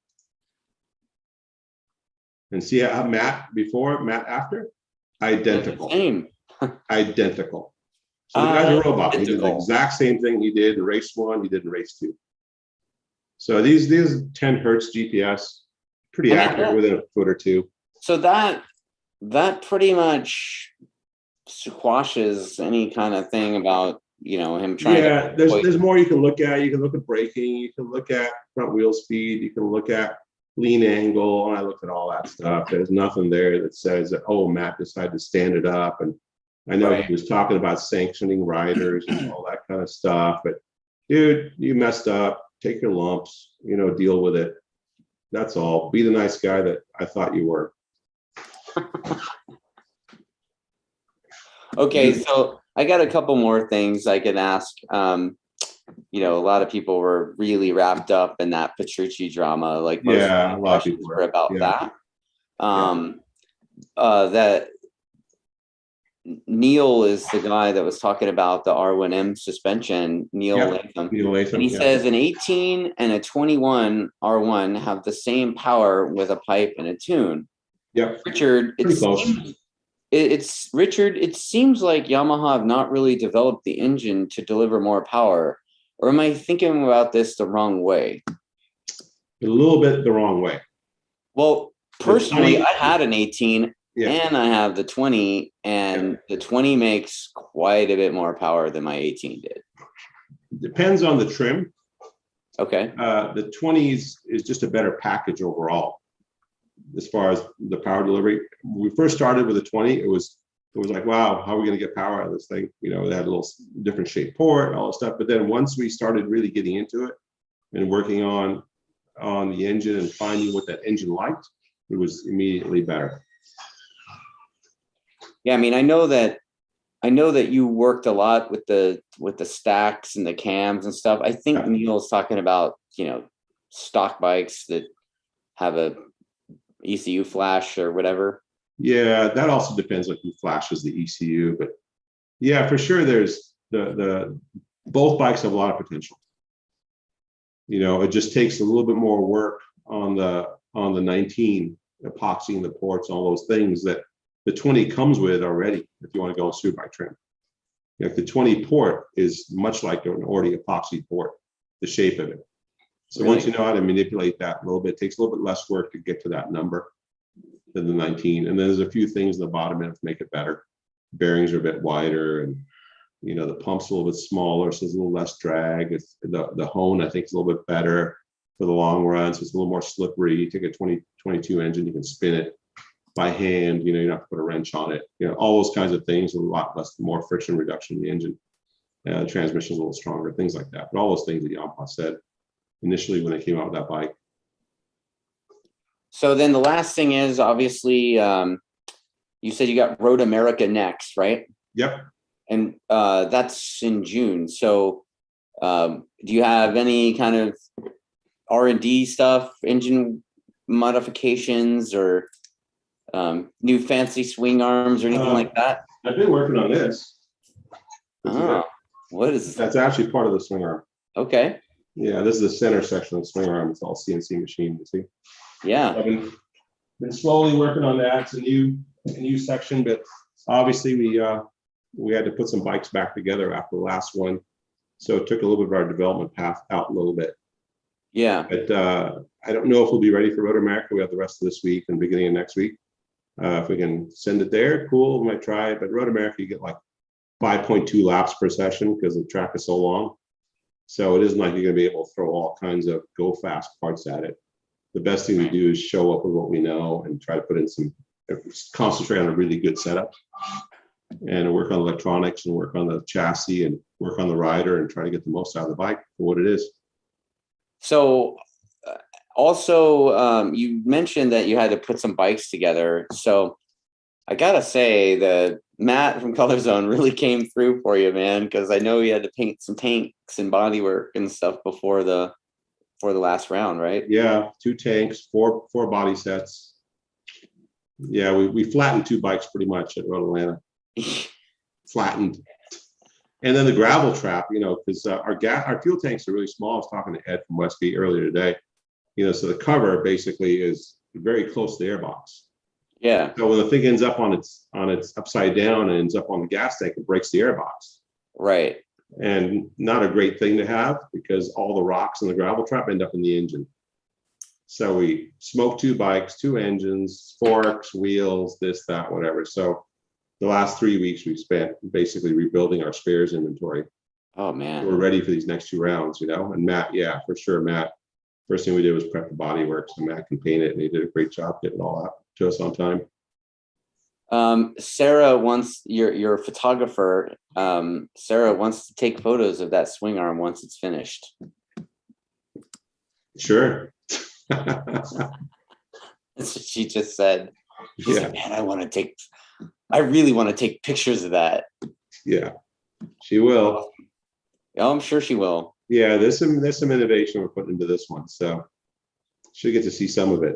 And see how Matt before, Matt after? Identical. Same. Identical. So the guy's a robot. He did the exact same thing he did in race 1, he did in race 2. So these 10 hertz GPS, pretty accurate within a foot or two. So that pretty much squashes any kind of thing about, him trying to. There's more you can look at. You can look at braking, you can look at front wheel speed, you can look at lean angle, and I looked at all that stuff. There's nothing there that says that, oh, Matt decided to stand it up. And I know he was talking about sanctioning riders and all that kind of stuff, but dude, you messed up. Take your lumps, deal with it. That's all. Be the nice guy that I thought you were. Okay, so I got a couple more things I could ask. A lot of people were really wrapped up in that Petrucci drama. Like most a lot of people were about that. That Neil is the guy that was talking about the R1M suspension, Neil Latham. And he says an 18 and a 21 R1 have the same power with a pipe and a tune. Yeah. Richard, it seems like Yamaha have not really developed the engine to deliver more power. Or am I thinking about this the wrong way? A little bit the wrong way. Well, personally, I had an 18 and I have the 20, and the 20 makes quite a bit more power than my 18 did. Depends on the trim. Okay. The 20s is just a better package overall as far as the power delivery. When we first started with the 20, it was like, wow, how are we going to get power out of this thing? They had a little different shaped port and all this stuff. But then once we started really getting into it and working on the engine and finding what that engine liked, it was immediately better. Yeah, I mean, I know that you worked a lot with the stacks and the cams and stuff. I think Neil's talking about, stock bikes that have a ECU flash or whatever. Yeah, that also depends on who flashes the ECU, but yeah, for sure there's the both bikes have a lot of potential. It just takes a little bit more work on the 19 epoxying the ports, all those things that the 20 comes with already. If you want to go on Superbike trim, the 20 port is much like an already epoxy port, the shape of it. So once you know how to manipulate that a little bit, it takes a little bit less work to get to that number than the 19. And then there's a few things in the bottom end to make it better. Bearings are a bit wider, and the pump's a little bit smaller, so there's a little less drag. It's the hone, I think, is a little bit better for the long run, so it's a little more slippery. You take a 2022 engine, you can spin it by hand, you don't have to put a wrench on it, all those kinds of things, a lot more friction reduction in the engine. The transmission is a little stronger, things like that. But all those things that Yamaha said initially when they came out with that bike. So then the last thing is, obviously, you said you got Road America next, right? Yep. And that's in June. So do you have any kind of R&D stuff, engine modifications, or new fancy swing arms or anything like that? I've been working on this. Oh, what is That's actually part of the swing arm. Okay. Yeah, this is the center section of the swing arm. It's all CNC machine, you see. Yeah. I've been slowly working on that. It's a new section, but obviously we had to put some bikes back together after the last one. So it took a little bit of our development path out a little bit. Yeah. But I don't know if we'll be ready for Road America. We have the rest of this week and beginning of next week. If we can send it there, cool, we might try it. But Road America, you get like 5.2 laps per session because the track is so long. So it isn't like you're going to be able to throw all kinds of go fast parts at it. The best thing to do is show up with what we know and try to put in concentrate on a really good setup and work on electronics and work on the chassis and work on the rider and try to get the most out of the bike for what it is. So also, you mentioned that you had to put some bikes together. So I gotta say that Matt from Color Zone really came through for you, man, because I know you had to paint some tanks and bodywork and stuff before the last round, right? Yeah, 2 tanks, four body sets. Yeah, we flattened 2 bikes pretty much at Road Atlanta. Flattened. And then the gravel trap, because our fuel tanks are really small. I was talking to Ed from Westby earlier today. So the cover basically is very close to the airbox. Yeah. So when the thing ends up on its upside down and ends up on the gas tank, it breaks the airbox. Right. And not a great thing to have because all the rocks in the gravel trap end up in the engine. So we smoked 2 bikes, 2 engines, forks, wheels, this, that, whatever. So the last 3 weeks we've spent basically rebuilding our spares inventory. Oh man. So we're ready for these next 2 rounds, And Matt, yeah, for sure, Matt. First thing we did was prep the bodywork, so Matt can paint it, and he did a great job getting it all out to us on time. Sarah wants your photographer. Sarah wants to take photos of that swing arm once it's finished. Sure. That's what she just said. She's Yeah. like, man, I really want to take pictures of that. Yeah, she will. Oh, I'm sure she will. Yeah, there's some innovation we're putting into this one, so she'll get to see some of it.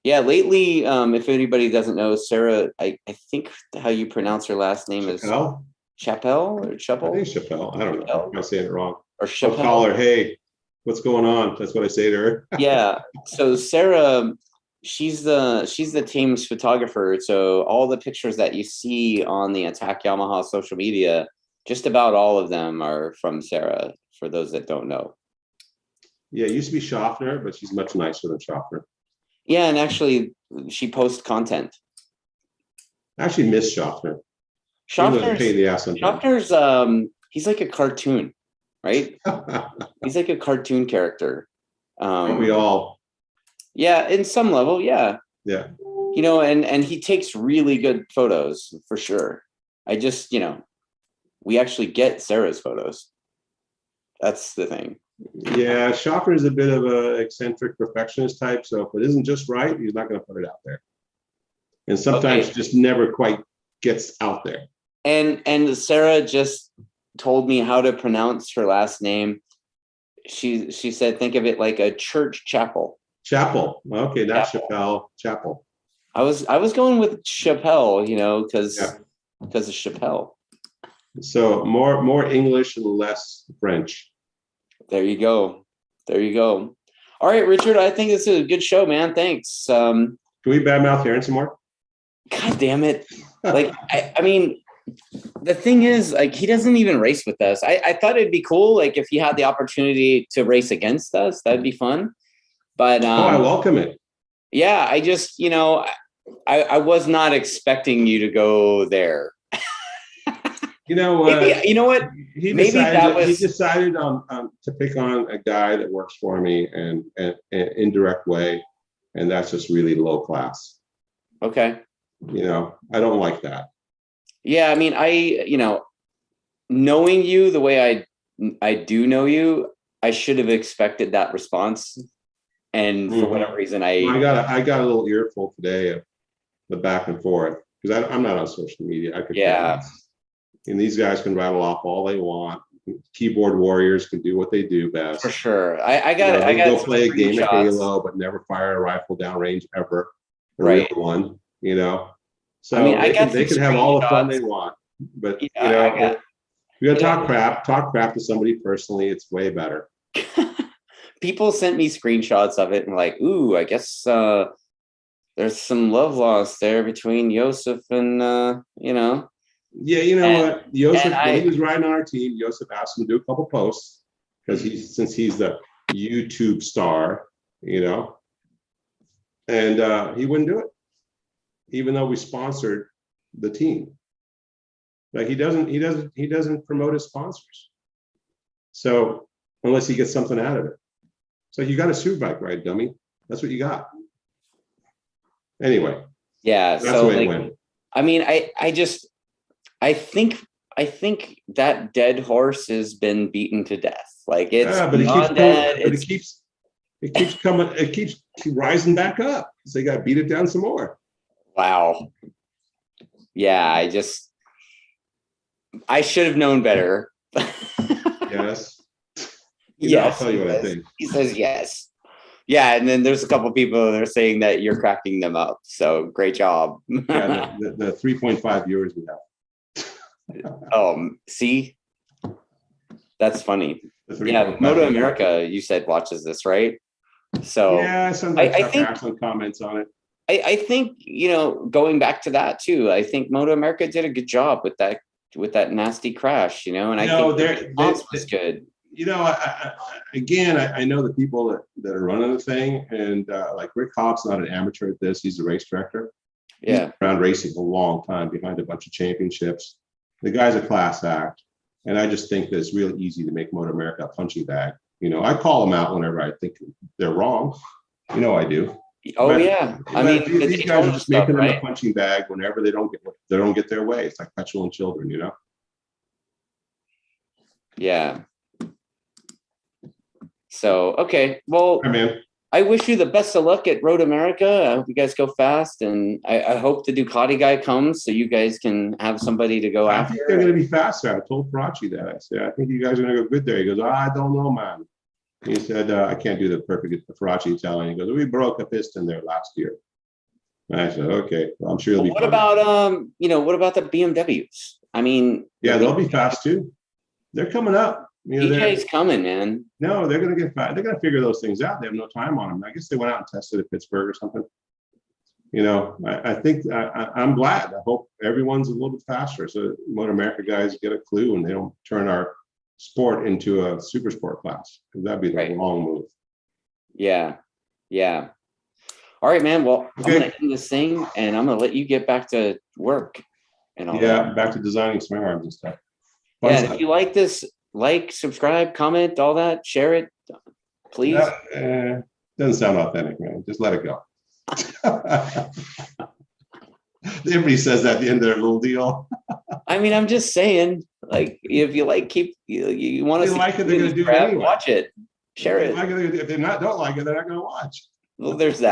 Yeah, lately, if anybody doesn't know, Sarah, I think how you pronounce her last name is Chappelle or Chappelle? I think Chappelle. I don't know. Am I saying it wrong? Or Chappelle. I'll call her, hey, what's going on? That's what I say to her. Yeah. So Sarah, she's the team's photographer. So all the pictures that you see on the Attack Yamaha social media, just about all of them are from Sarah, for those that don't know. Yeah, it used to be Schaffner, but she's much nicer than Schaffner. Yeah, and actually, she posts content. I actually miss Schaffner. Schaffner's he's like a cartoon, right? He's like a cartoon character. We all. Yeah, in some level, yeah. Yeah. And he takes really good photos for sure. I just, we actually get Sarah's photos. That's the thing. Yeah, Schaffner is a bit of an eccentric perfectionist type. So if it isn't just right, he's not going to put it out there. And sometimes just never quite gets out there. And Sarah just told me how to pronounce her last name. She said, think of it like a church chapel. Chapel. Okay, not Chappelle. Chapel. I was going with Chappelle, because of Chappelle. So more English and less French. There you go. All right, Richard, I think this is a good show, man. Thanks. Can we badmouth Aaron some more? God damn it. Like, I mean, the thing is, like, he doesn't even race with us. I thought it'd be cool, like, if he had the opportunity to race against us, that'd be fun. But I welcome it. Yeah, I just, I was not expecting you to go there. You know what? You know what? He decided on to pick on a guy that works for me and an indirect way, and that's just really low class. Okay. I don't like that. Yeah, I mean, knowing you the way I do know you, I should have expected that response, and for whatever reason, I got a little earful today of the back and forth because I'm not on social media. I could. Yeah. And these guys can rattle off all they want. keyboard warriors can do what they do best. For sure. I got go play a game of screenshots. Halo, but never fire a rifle downrange ever. A Right. real one, you know. So I mean, they can have all the fun they want, but you know, you gotta talk crap to somebody personally. It's way better. People sent me screenshots of it and like, ooh, I guess there's some love lost there between Joseph and you know. Yeah, you know what? Joseph, when he was riding on our team, Joseph asked him to do a couple posts because since he's the YouTube star, you know, and he wouldn't do it, even though we sponsored the team. Like he doesn't promote his sponsors. So unless he gets something out of it. So you got a Superbike ride, dummy. That's what you got. Anyway. Yeah. That's So the way it like, went. I mean, I think that dead horse has been beaten to death. Like it's it keeps rising back up. So you got to beat it down some more. Wow. Yeah, I should have known better. Yes. Yes. I'll tell you what I think. He says yes. Yeah, and then there's a couple people that are saying that you're cracking them up. So great job. Yeah, the 3.5 viewers we have. See, that's funny. Yeah, Moto America, you said watches this, right? So yeah, sometimes I think some comments on it. I think, you know, going back to that too, I think Moto America did a good job with that nasty crash, you know, and I think the response was good. You know, I know the people that are running the thing, and like Rick Hopp's not an amateur at this. He's a race director. Yeah. He's been around racing a long time, behind a bunch of championships. The guy's a class act. And I just think that it's really easy to make Moto America a punching bag. You know, I call them out whenever I think they're wrong. You know, I do. Yeah. I mean, these guys are just making them a punching bag whenever they don't get their way. It's like petulant children, you know? Yeah. So, okay. Well, Hi, man. I wish you the best of luck at Road America. I hope you guys go fast, and I hope the Ducati guy comes so you guys can have somebody to go after. I think they're going to be faster. I told Petrux that. I said, I think you guys are going to go good there. He goes, I don't know, man. He said, I can't do the perfect Petrux Italian. He goes, we broke a piston there last year. And I said, okay, well, I'm sure they'll be fine. What about what about the BMWs? I mean, yeah, they'll be fast too. They're coming up. You know, DJ's coming, man. No, they're going to get fast. They're going to figure those things out. They have no time on them. I guess they went out and tested at Pittsburgh or something. You know, I think I'm glad. I hope everyone's a little bit faster so Moto America guys get a clue and they don't turn our sport into a super sport class, because that'd be the wrong move. Yeah. Yeah. All right, man. Well, okay. I'm going to end this thing and I'm going to let you get back to work. And all that. Back to designing smart arms and stuff. And if you like this, like, subscribe, comment, all that, share it, please. Doesn't sound authentic, man. Just let it go. Everybody says that at the end of their little deal. I mean, I'm just saying, like, if you like, you want to see like it, they're going to do it anyway. Watch it, share it. If they don't like it, they're not going to watch. Well, there's that.